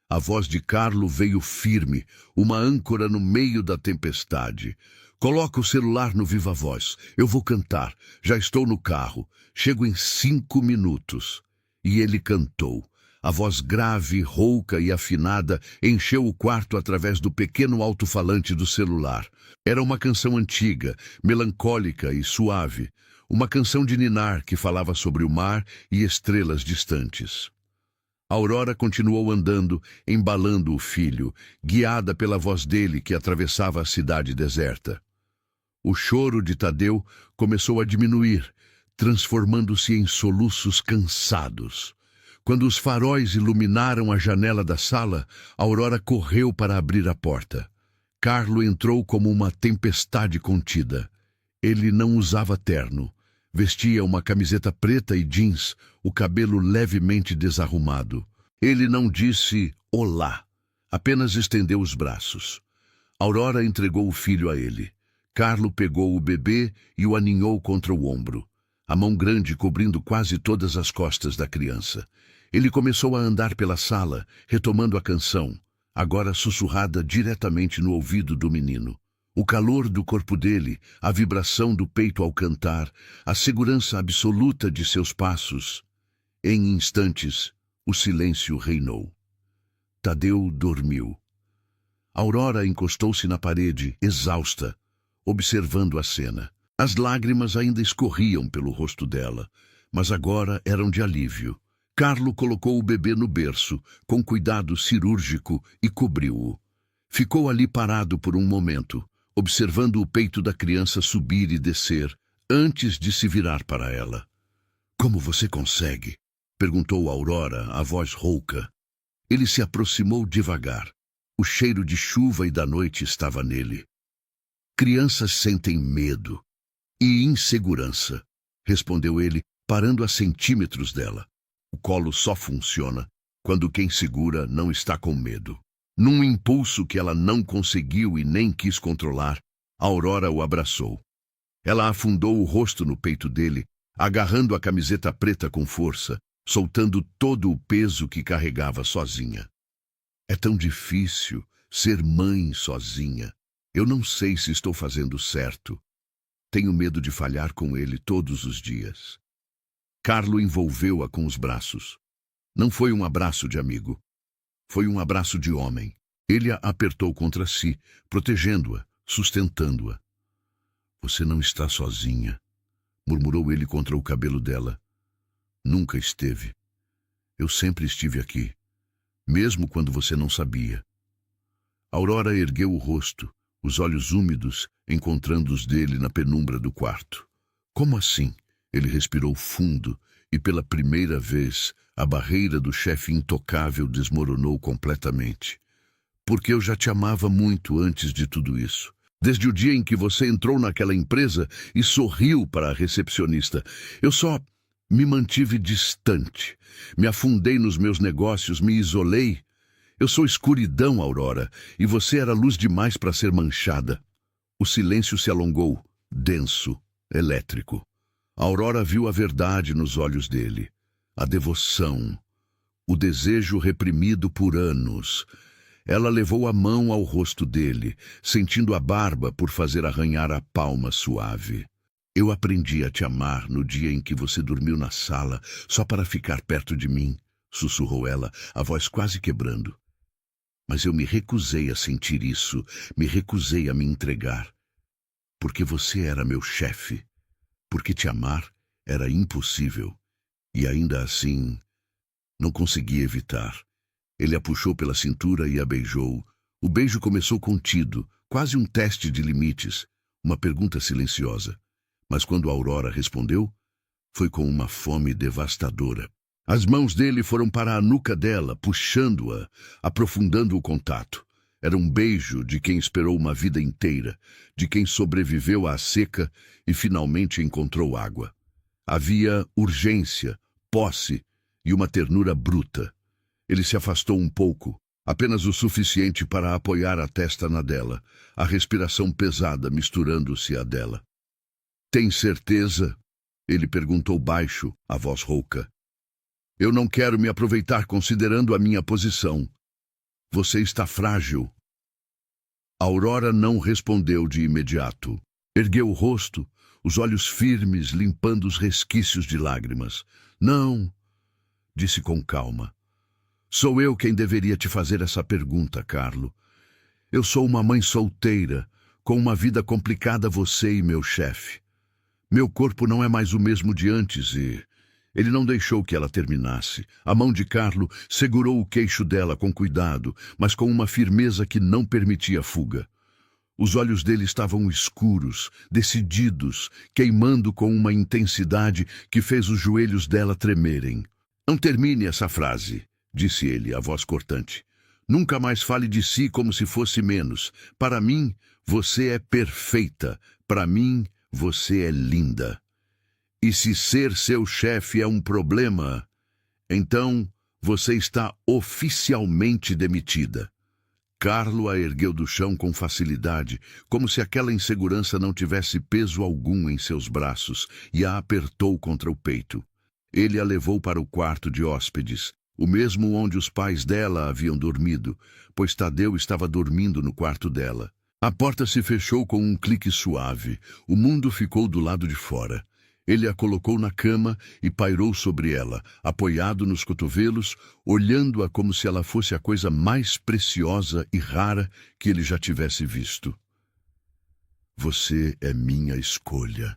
A voz de Carlo veio firme, uma âncora no meio da tempestade. Coloca o celular no viva-voz. Eu vou cantar. Já estou no carro. Chego em 5 minutos. E ele cantou. A voz grave, rouca e afinada encheu o quarto através do pequeno alto-falante do celular. Era uma canção antiga, melancólica e suave. Uma canção de ninar que falava sobre o mar e estrelas distantes. Aurora continuou andando, embalando o filho, guiada pela voz dele que atravessava a cidade deserta. O choro de Tadeu começou a diminuir, transformando-se em soluços cansados. Quando os faróis iluminaram a janela da sala, Aurora correu para abrir a porta. Carlo entrou como uma tempestade contida. Ele não usava terno. Vestia uma camiseta preta e jeans, o cabelo levemente desarrumado. Ele não disse olá, apenas estendeu os braços. Aurora entregou o filho a ele. Carlo pegou o bebê e o aninhou contra o ombro, a mão grande cobrindo quase todas as costas da criança. Ele começou a andar pela sala, retomando a canção. agora sussurrada diretamente no ouvido do menino. O calor do corpo dele, a vibração do peito ao cantar, a segurança absoluta de seus passos. Em instantes, o silêncio reinou. Tadeu dormiu. Aurora encostou-se na parede, exausta, observando a cena. As lágrimas ainda escorriam pelo rosto dela, mas agora eram de alívio. Carlo colocou o bebê no berço, com cuidado cirúrgico, e cobriu-o. Ficou ali parado por um momento, observando o peito da criança subir e descer, antes de se virar para ela. "Como você consegue?" perguntou Aurora, a voz rouca. Ele se aproximou devagar. O cheiro de chuva e da noite estava nele. "Crianças sentem medo e insegurança", respondeu ele, parando a centímetros dela. O colo só funciona quando quem segura não está com medo. Num impulso que ela não conseguiu e nem quis controlar, Aurora o abraçou. Ela afundou o rosto no peito dele, agarrando a camiseta preta com força, soltando todo o peso que carregava sozinha. "É tão difícil ser mãe sozinha. Eu não sei se estou fazendo certo. Tenho medo de falhar com ele todos os dias." Carlo envolveu-a com os braços. Não foi um abraço de amigo. Foi um abraço de homem. Ele a apertou contra si, protegendo-a, sustentando-a. "Você não está sozinha", murmurou ele contra o cabelo dela. "Nunca esteve. Eu sempre estive aqui, mesmo quando você não sabia." Aurora ergueu o rosto, os olhos úmidos, encontrando os dele na penumbra do quarto. "Como assim?" Ele respirou fundo e, pela primeira vez, a barreira do chefe intocável desmoronou completamente. "Porque eu já te amava muito antes de tudo isso. Desde o dia em que você entrou naquela empresa e sorriu para a recepcionista. Eu só me mantive distante. Me afundei nos meus negócios, me isolei. Eu sou escuridão, Aurora, e você era luz demais para ser manchada." O silêncio se alongou, denso, elétrico. Aurora viu a verdade nos olhos dele. A devoção. O desejo reprimido por anos. Ela levou a mão ao rosto dele, sentindo a barba por fazer arranhar a palma suave. "Eu aprendi a te amar no dia em que você dormiu na sala, só para ficar perto de mim", sussurrou ela, a voz quase quebrando. "Mas eu me recusei a sentir isso, me recusei a me entregar. Porque você era meu chefe. Porque te amar era impossível. E ainda assim, não consegui evitar." Ele a puxou pela cintura e a beijou. O beijo começou contido, quase um teste de limites, uma pergunta silenciosa. Mas quando Aurora respondeu, foi com uma fome devastadora. As mãos dele foram para a nuca dela, puxando-a, aprofundando o contato. Era um beijo de quem esperou uma vida inteira, de quem sobreviveu à seca e finalmente encontrou água. Havia urgência, posse e uma ternura bruta. Ele se afastou um pouco, apenas o suficiente para apoiar a testa na dela, a respiração pesada misturando-se à dela. "Tem certeza?" Ele perguntou baixo, a voz rouca. "Eu não quero me aproveitar considerando a minha posição. Você está frágil." Aurora não respondeu de imediato. Ergueu o rosto, os olhos firmes limpando os resquícios de lágrimas. "Não", disse com calma. "Sou eu quem deveria te fazer essa pergunta, Carlo. Eu sou uma mãe solteira, com uma vida complicada, você e meu chefe. Meu corpo não é mais o mesmo de antes e..." Ele não deixou que ela terminasse. A mão de Carlo segurou o queixo dela com cuidado, mas com uma firmeza que não permitia fuga. Os olhos dele estavam escuros, decididos, queimando com uma intensidade que fez os joelhos dela tremerem. "Não termine essa frase", disse ele, a voz cortante. "Nunca mais fale de si como se fosse menos. Para mim, você é perfeita. Para mim, você é linda. E se ser seu chefe é um problema, então você está oficialmente demitida." Carlo a ergueu do chão com facilidade, como se aquela insegurança não tivesse peso algum em seus braços, e a apertou contra o peito. Ele a levou para o quarto de hóspedes, o mesmo onde os pais dela haviam dormido, pois Tadeu estava dormindo no quarto dela. A porta se fechou com um clique suave. O mundo ficou do lado de fora. Ele a colocou na cama e pairou sobre ela, apoiado nos cotovelos, olhando-a como se ela fosse a coisa mais preciosa e rara que ele já tivesse visto. "Você é minha escolha",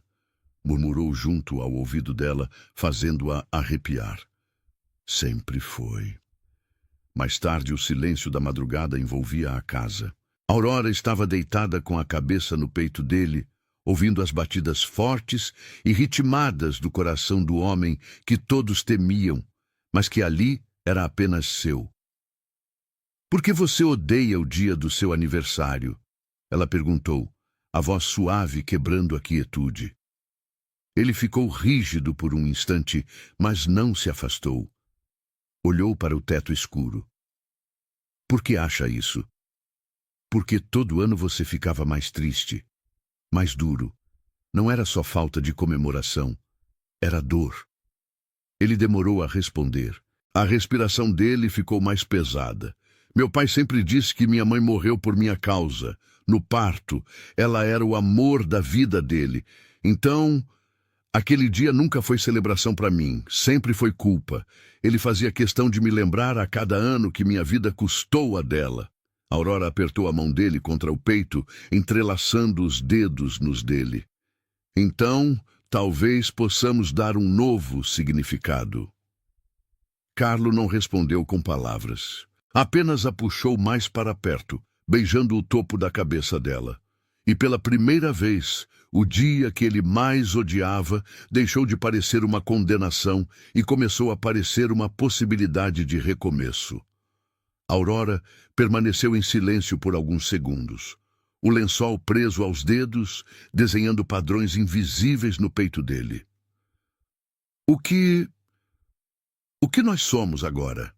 murmurou junto ao ouvido dela, fazendo-a arrepiar. Sempre foi. Mais tarde, o silêncio da madrugada envolvia a casa. Aurora estava deitada com a cabeça no peito dele, ouvindo as batidas fortes e ritmadas do coração do homem que todos temiam, mas que ali era apenas seu. "Por que você odeia o dia do seu aniversário?" ela perguntou, a voz suave quebrando a quietude. Ele ficou rígido por um instante, mas não se afastou. Olhou para o teto escuro. "Por que acha isso?" "Porque todo ano você ficava mais triste, mais duro. Não era só falta de comemoração, era dor." Ele demorou a responder. A respiração dele ficou mais pesada. "Meu pai sempre disse que minha mãe morreu por minha causa. No parto, ela era o amor da vida dele. Então, aquele dia nunca foi celebração para mim, sempre foi culpa. Ele fazia questão de me lembrar a cada ano que minha vida custou a dela." Aurora apertou a mão dele contra o peito, entrelaçando os dedos nos dele. "Então, talvez possamos dar um novo significado." Carlo não respondeu com palavras. Apenas a puxou mais para perto, beijando o topo da cabeça dela. E pela primeira vez, o dia que ele mais odiava deixou de parecer uma condenação e começou a parecer uma possibilidade de recomeço. Aurora permaneceu em silêncio por alguns segundos, o lençol preso aos dedos, desenhando padrões invisíveis no peito dele. O que nós somos agora?"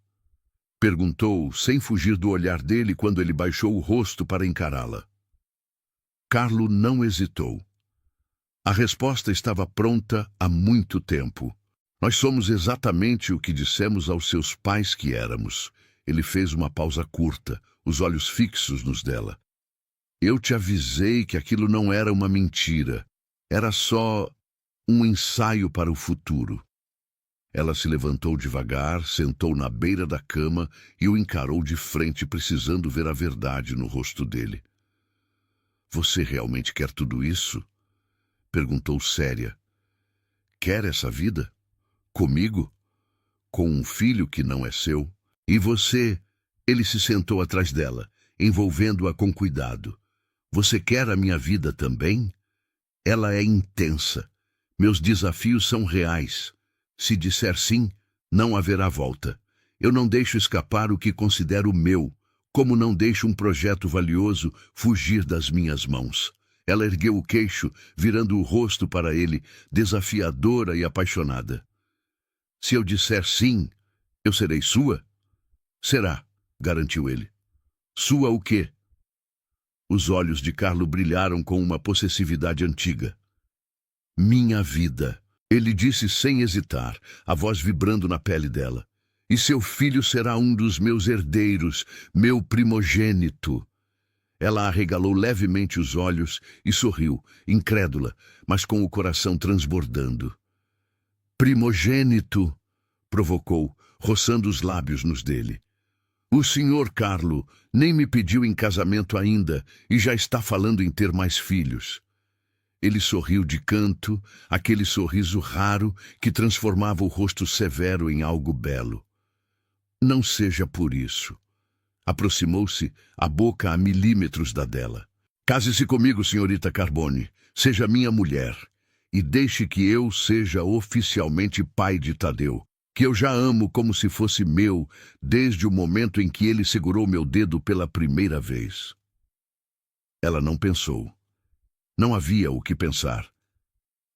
perguntou, sem fugir do olhar dele quando ele baixou o rosto para encará-la. Carlo não hesitou. A resposta estava pronta há muito tempo. "Nós somos exatamente o que dissemos aos seus pais que éramos." Ele fez uma pausa curta, os olhos fixos nos dela. "Eu te avisei que aquilo não era uma mentira. Era só um ensaio para o futuro." Ela se levantou devagar, sentou na beira da cama e o encarou de frente, precisando ver a verdade no rosto dele. "Você realmente quer tudo isso?" perguntou séria. "Quer essa vida? Comigo? Com um filho que não é seu? E você?" Ele se sentou atrás dela, envolvendo-a com cuidado. "Você quer a minha vida também? Ela é intensa. Meus desafios são reais. Se disser sim, não haverá volta. Eu não deixo escapar o que considero meu, como não deixo um projeto valioso fugir das minhas mãos." Ela ergueu o queixo, virando o rosto para ele, desafiadora e apaixonada. "Se eu disser sim, eu serei sua?" "Será", garantiu ele. "Sua o quê?" Os olhos de Carlo brilharam com uma possessividade antiga. "Minha vida", ele disse sem hesitar, a voz vibrando na pele dela. "E seu filho será um dos meus herdeiros, meu primogênito." Ela arregalou levemente os olhos e sorriu, incrédula, mas com o coração transbordando. "Primogênito", provocou, roçando os lábios nos dele. "O senhor Carlo nem me pediu em casamento ainda e já está falando em ter mais filhos." Ele sorriu de canto, aquele sorriso raro que transformava o rosto severo em algo belo. "Não seja por isso." Aproximou-se, a boca a milímetros da dela. "Case-se comigo, senhorita Carbone. Seja minha mulher. E deixe que eu seja oficialmente pai de Tadeu, que eu já amo como se fosse meu, desde o momento em que ele segurou meu dedo pela primeira vez." Ela não pensou. Não havia o que pensar.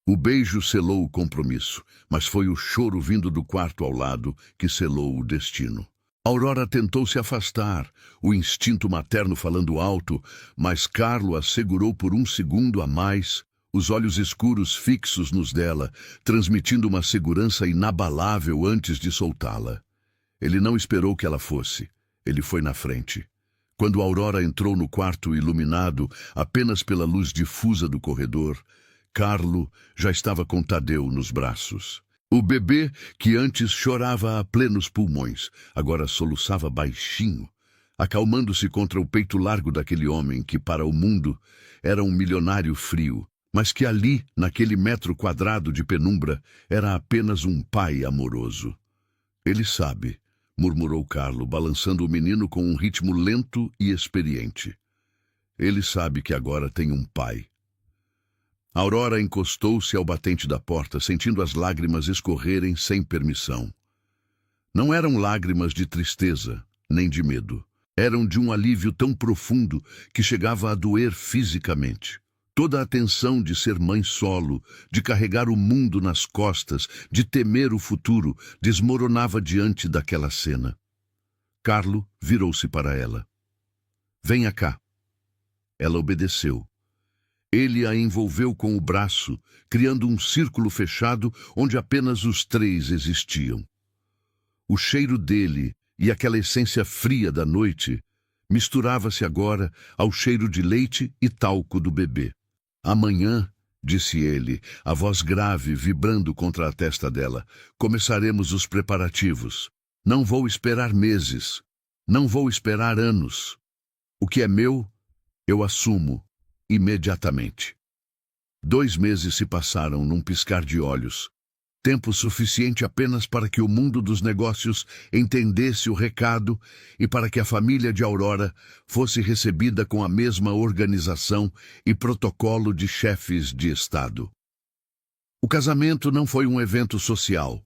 O beijo selou o compromisso, mas foi o choro vindo do quarto ao lado que selou o destino. Aurora tentou se afastar, o instinto materno falando alto, mas Carlo a segurou por um segundo a mais, os olhos escuros fixos nos dela, transmitindo uma segurança inabalável antes de soltá-la. Ele não esperou que ela fosse. Ele foi na frente. Quando Aurora entrou no quarto iluminado apenas pela luz difusa do corredor, Carlo já estava com Tadeu nos braços. O bebê, que antes chorava a plenos pulmões, agora soluçava baixinho, acalmando-se contra o peito largo daquele homem que, para o mundo, era um milionário frio, mas que ali, naquele metro quadrado de penumbra, era apenas um pai amoroso. Ele sabe, murmurou Carlo, balançando o menino com um ritmo lento e experiente. Ele sabe que agora tem um pai. Aurora encostou-se ao batente da porta, sentindo as lágrimas escorrerem sem permissão. Não eram lágrimas de tristeza, nem de medo. Eram de um alívio tão profundo que chegava a doer fisicamente. Toda a tensão de ser mãe solo, de carregar o mundo nas costas, de temer o futuro, desmoronava diante daquela cena. Carlo virou-se para ela. Venha cá. Ela obedeceu. Ele a envolveu com o braço, criando um círculo fechado onde apenas os três existiam. O cheiro dele e aquela essência fria da noite misturava-se agora ao cheiro de leite e talco do bebê. Amanhã, disse ele, a voz grave vibrando contra a testa dela, começaremos os preparativos. Não vou esperar meses. Não vou esperar anos. O que é meu, eu assumo imediatamente. 2 meses se passaram num piscar de olhos. Tempo suficiente apenas para que o mundo dos negócios entendesse o recado e para que a família de Aurora fosse recebida com a mesma organização e protocolo de chefes de Estado. O casamento não foi um evento social.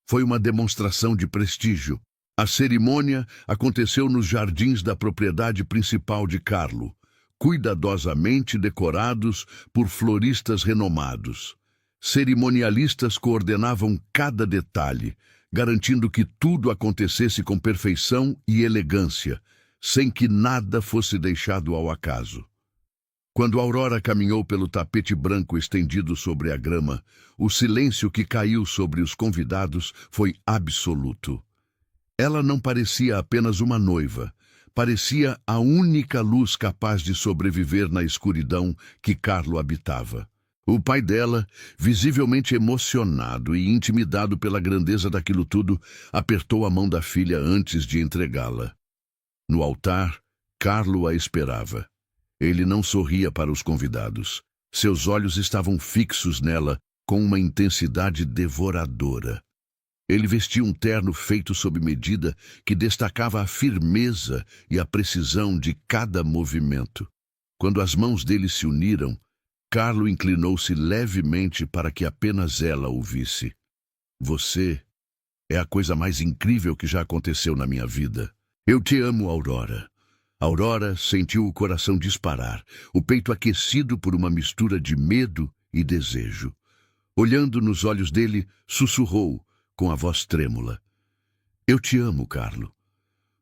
Foi uma demonstração de prestígio. A cerimônia aconteceu nos jardins da propriedade principal de Carlo, cuidadosamente decorados por floristas renomados. Cerimonialistas coordenavam cada detalhe, garantindo que tudo acontecesse com perfeição e elegância, sem que nada fosse deixado ao acaso. Quando Aurora caminhou pelo tapete branco estendido sobre a grama, o silêncio que caiu sobre os convidados foi absoluto. Ela não parecia apenas uma noiva, parecia a única luz capaz de sobreviver na escuridão que Carlo habitava. O pai dela, visivelmente emocionado e intimidado pela grandeza daquilo tudo, apertou a mão da filha antes de entregá-la. No altar, Carlo a esperava. Ele não sorria para os convidados. Seus olhos estavam fixos nela com uma intensidade devoradora. Ele vestia um terno feito sob medida que destacava a firmeza e a precisão de cada movimento. Quando as mãos dele se uniram, Carlo inclinou-se levemente para que apenas ela ouvisse. Você é a coisa mais incrível que já aconteceu na minha vida. Eu te amo, Aurora. Aurora sentiu o coração disparar, o peito aquecido por uma mistura de medo e desejo. Olhando nos olhos dele, sussurrou, com a voz trêmula. Eu te amo, Carlo.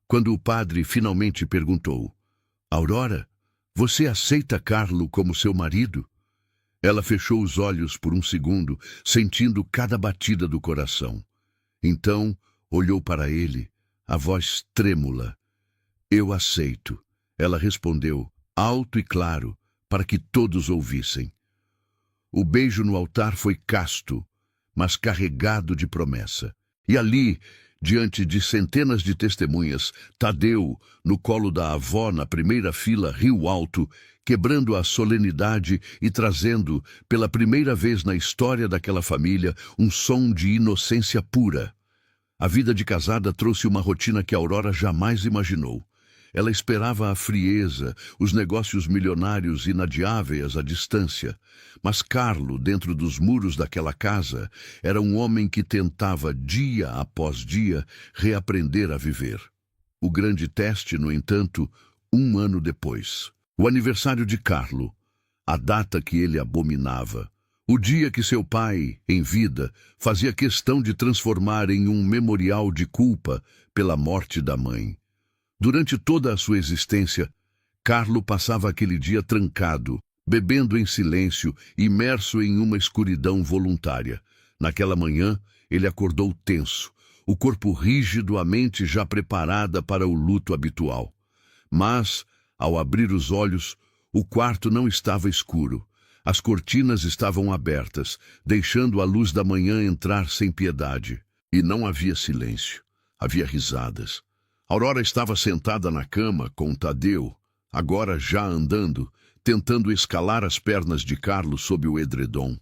Quando o padre finalmente perguntou, Aurora, você aceita Carlo como seu marido? Ela fechou os olhos por um segundo, sentindo cada batida do coração. Então, olhou para ele, a voz trêmula. Eu aceito, ela respondeu, alto e claro, para que todos ouvissem. O beijo no altar foi casto, mas carregado de promessa. E ali, diante de centenas de testemunhas, Tadeu, no colo da avó na primeira fila, riu alto, quebrando a solenidade e trazendo, pela primeira vez na história daquela família, um som de inocência pura. A vida de casada trouxe uma rotina que Aurora jamais imaginou. Ela esperava a frieza, os negócios milionários inadiáveis à distância. Mas Carlo, dentro dos muros daquela casa, era um homem que tentava, dia após dia, reaprender a viver. O grande teste, no entanto, 1 ano depois. O aniversário de Carlo, a data que ele abominava. O dia que seu pai, em vida, fazia questão de transformar em um memorial de culpa pela morte da mãe. Durante toda a sua existência, Carlo passava aquele dia trancado, bebendo em silêncio, imerso em uma escuridão voluntária. Naquela manhã, ele acordou tenso. o corpo rígido, a mente já preparada para o luto habitual. Mas, ao abrir os olhos, o quarto não estava escuro. As cortinas estavam abertas, deixando a luz da manhã entrar sem piedade. E não havia silêncio. Havia risadas. Aurora estava sentada na cama com Tadeu, agora já andando, tentando escalar as pernas de Carlo sob o edredom.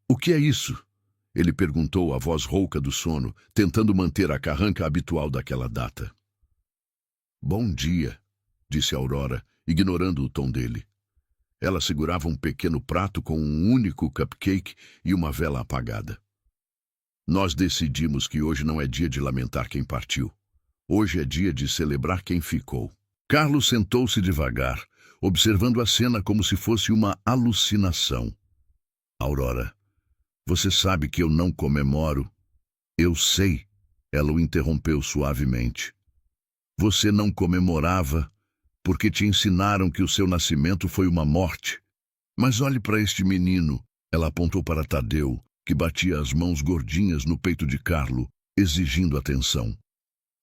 "O que é isso?" ele perguntou, a voz rouca do sono, tentando manter a carranca habitual daquela data. "Bom dia", disse Aurora, ignorando o tom dele. Ela segurava um pequeno prato com um único cupcake e uma vela apagada. "Nós decidimos que hoje não é dia de lamentar quem partiu. Hoje é dia de celebrar quem ficou." Carlo sentou-se devagar, observando a cena como se fosse uma alucinação. "Aurora, você sabe que eu não comemoro." "Eu sei", ela o interrompeu suavemente. "Você não comemorava porque te ensinaram que o seu nascimento foi uma morte. Mas olhe para este menino." Ela apontou para Tadeu, que batia as mãos gordinhas no peito de Carlo, exigindo atenção.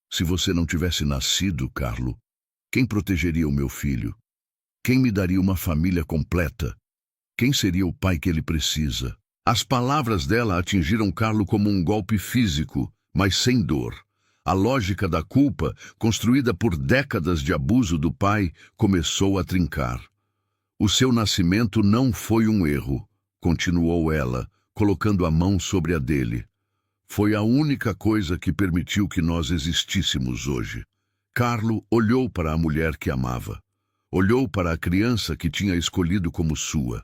"Se você não tivesse nascido, Carlo, quem protegeria o meu filho? Quem me daria uma família completa? Quem seria o pai que ele precisa?" As palavras dela atingiram Carlo como um golpe físico, mas sem dor. A lógica da culpa, construída por décadas de abuso do pai, começou a trincar. "O seu nascimento não foi um erro", continuou ela, colocando a mão sobre a dele. "Foi a única coisa que permitiu que nós existíssemos hoje." Carlo olhou para a mulher que amava. Olhou para a criança que tinha escolhido como sua.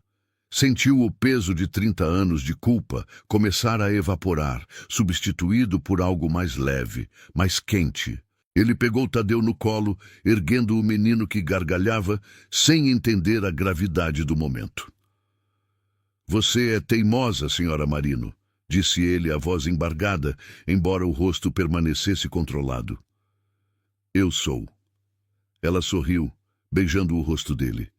Sentiu o peso de 30 anos de culpa começar a evaporar, substituído por algo mais leve, mais quente. Ele pegou Tadeu no colo, erguendo o menino que gargalhava, sem entender a gravidade do momento. "Você é teimosa, senhora Marino", disse ele, a voz embargada, embora o rosto permanecesse controlado. "Eu sou." Ela sorriu, beijando o rosto dele.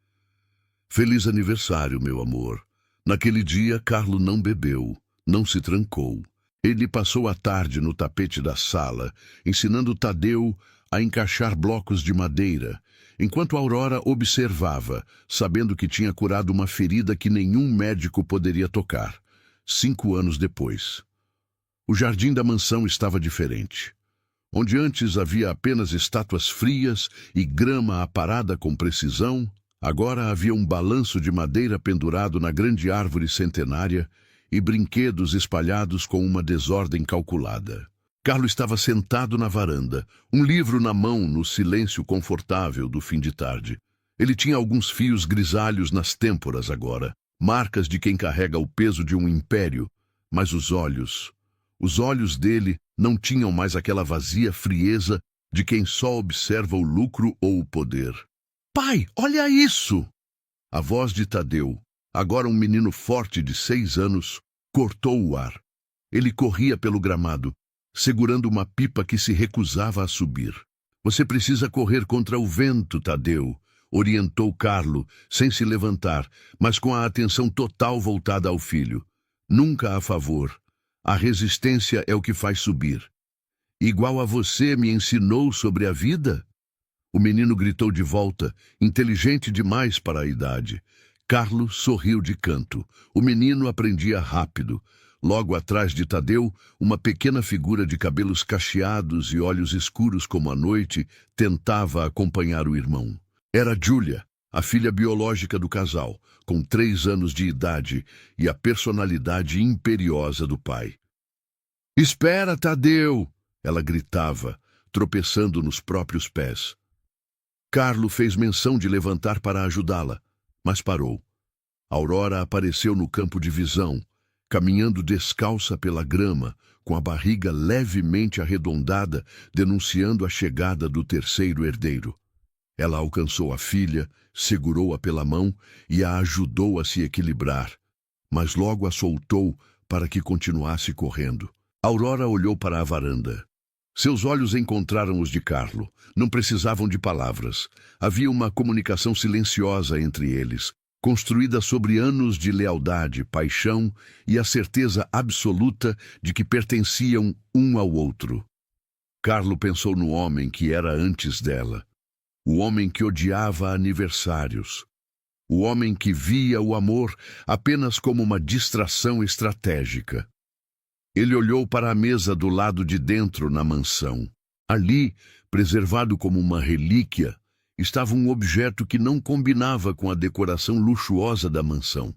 "Feliz aniversário, meu amor." Naquele dia, Carlo não bebeu, não se trancou. Ele passou a tarde no tapete da sala, ensinando Tadeu a encaixar blocos de madeira, enquanto Aurora observava, sabendo que tinha curado uma ferida que nenhum médico poderia tocar. 5 anos depois. O jardim da mansão estava diferente. Onde antes havia apenas estátuas frias e grama aparada com precisão, agora havia um balanço de madeira pendurado na grande árvore centenária e brinquedos espalhados com uma desordem calculada. Carlo estava sentado na varanda, um livro na mão no silêncio confortável do fim de tarde. Ele tinha alguns fios grisalhos nas têmporas agora, marcas de quem carrega o peso de um império, mas os olhos dele não tinham mais aquela vazia frieza de quem só observa o lucro ou o poder. "Pai, olha isso!" A voz de Tadeu, agora um menino forte de 6 anos, cortou o ar. Ele corria pelo gramado, segurando uma pipa que se recusava a subir. "Você precisa correr contra o vento, Tadeu", orientou Carlo, sem se levantar, mas com a atenção total voltada ao filho. "Nunca a favor. A resistência é o que faz subir." "Igual a você me ensinou sobre a vida?" O menino gritou de volta, inteligente demais para a idade. Carlo sorriu de canto. O menino aprendia rápido. Logo atrás de Tadeu, uma pequena figura de cabelos cacheados e olhos escuros como a noite tentava acompanhar o irmão. Era Júlia, a filha biológica do casal, com 3 anos de idade e a personalidade imperiosa do pai. "Espera, Tadeu!" ela gritava, tropeçando nos próprios pés. Carlo fez menção de levantar para ajudá-la, mas parou. Aurora apareceu no campo de visão, caminhando descalça pela grama, com a barriga levemente arredondada, denunciando a chegada do terceiro herdeiro. Ela alcançou a filha, segurou-a pela mão e a ajudou a se equilibrar, mas logo a soltou para que continuasse correndo. Aurora olhou para a varanda. Seus olhos encontraram os de Carlo. Não precisavam de palavras. Havia uma comunicação silenciosa entre eles, construída sobre anos de lealdade, paixão e a certeza absoluta de que pertenciam um ao outro. Carlo pensou no homem que era antes dela, o homem que odiava aniversários, o homem que via o amor apenas como uma distração estratégica. Ele olhou para a mesa do lado de dentro na mansão. Ali, preservado como uma relíquia, estava um objeto que não combinava com a decoração luxuosa da mansão.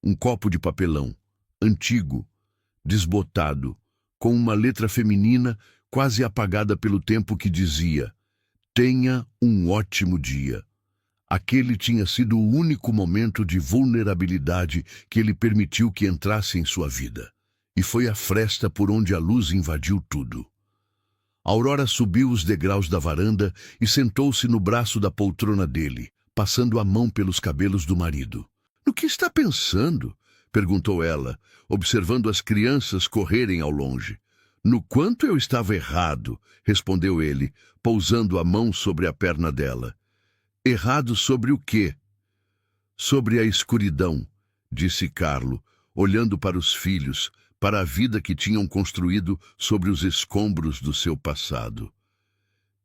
Um copo de papelão, antigo, desbotado, com uma letra feminina quase apagada pelo tempo que dizia: "Tenha um ótimo dia." Aquele tinha sido o único momento de vulnerabilidade que ele permitiu que entrasse em sua vida. E foi a fresta por onde a luz invadiu tudo. Aurora subiu os degraus da varanda e sentou-se no braço da poltrona dele, passando a mão pelos cabelos do marido. "No que está pensando?" perguntou ela, observando as crianças correrem ao longe. "No quanto eu estava errado", respondeu ele, pousando a mão sobre a perna dela. "Errado sobre o quê?" "Sobre a escuridão", disse Carlo, olhando para os filhos, para a vida que tinham construído sobre os escombros do seu passado.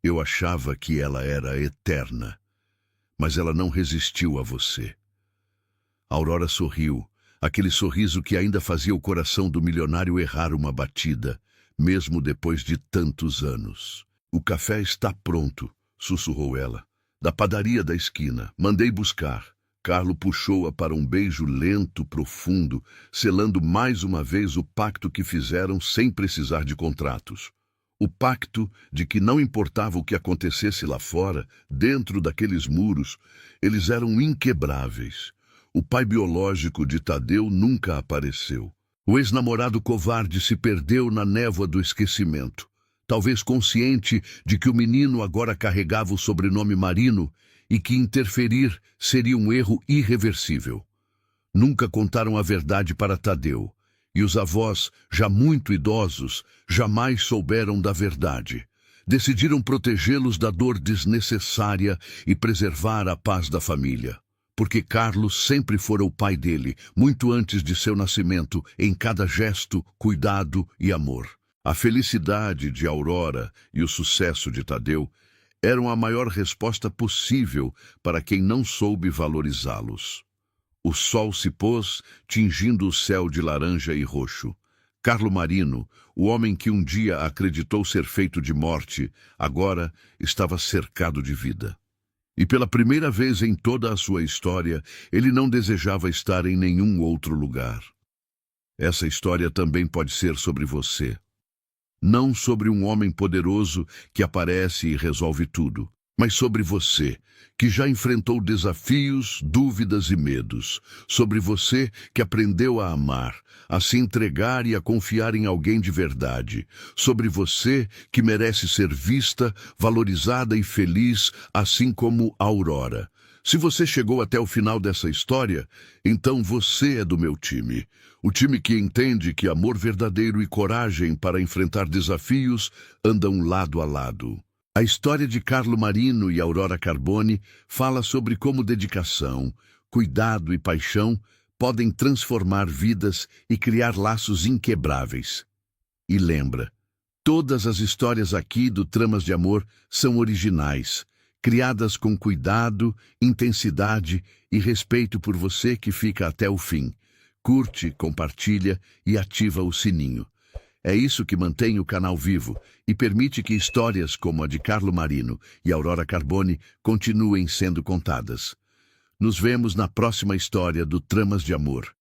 "Eu achava que ela era eterna, mas ela não resistiu a você." Aurora sorriu, aquele sorriso que ainda fazia o coração do milionário errar uma batida, mesmo depois de tantos anos. "O café está pronto", sussurrou ela. "Da padaria da esquina. Mandei buscar." Carlo puxou-a para um beijo lento, profundo, selando mais uma vez o pacto que fizeram sem precisar de contratos. O pacto de que não importava o que acontecesse lá fora, dentro daqueles muros, eles eram inquebráveis. O pai biológico de Tadeu nunca apareceu. O ex-namorado covarde se perdeu na névoa do esquecimento, talvez consciente de que o menino agora carregava o sobrenome Marino e que interferir seria um erro irreversível. Nunca contaram a verdade para Tadeu, e os avós, já muito idosos, jamais souberam da verdade. Decidiram protegê-los da dor desnecessária e preservar a paz da família. Porque Carlos sempre fora o pai dele, muito antes de seu nascimento, em cada gesto, cuidado e amor. A felicidade de Aurora e o sucesso de Tadeu eram a maior resposta possível para quem não soube valorizá-los. O sol se pôs, tingindo o céu de laranja e roxo. Carlo Marino, o homem que um dia acreditou ser feito de morte, agora estava cercado de vida. E pela primeira vez em toda a sua história, ele não desejava estar em nenhum outro lugar. Essa história também pode ser sobre você. Não sobre um homem poderoso que aparece e resolve tudo, mas sobre você, que já enfrentou desafios, dúvidas e medos. Sobre você que aprendeu a amar, a se entregar e a confiar em alguém de verdade. Sobre você que merece ser vista, valorizada e feliz, assim como Aurora. Se você chegou até o final dessa história, então você é do meu time. O time que entende que amor verdadeiro e coragem para enfrentar desafios andam lado a lado. A história de Carlo Marino e Aurora Carboni fala sobre como dedicação, cuidado e paixão podem transformar vidas e criar laços inquebráveis. E lembra, todas as histórias aqui do Tramas de Amor são originais, criadas com cuidado, intensidade e respeito por você que fica até o fim. Curte, compartilha e ativa o sininho. É isso que mantém o canal vivo e permite que histórias como a de Carlo Marino e Aurora Carboni continuem sendo contadas. Nos vemos na próxima história do Tramas de Amor.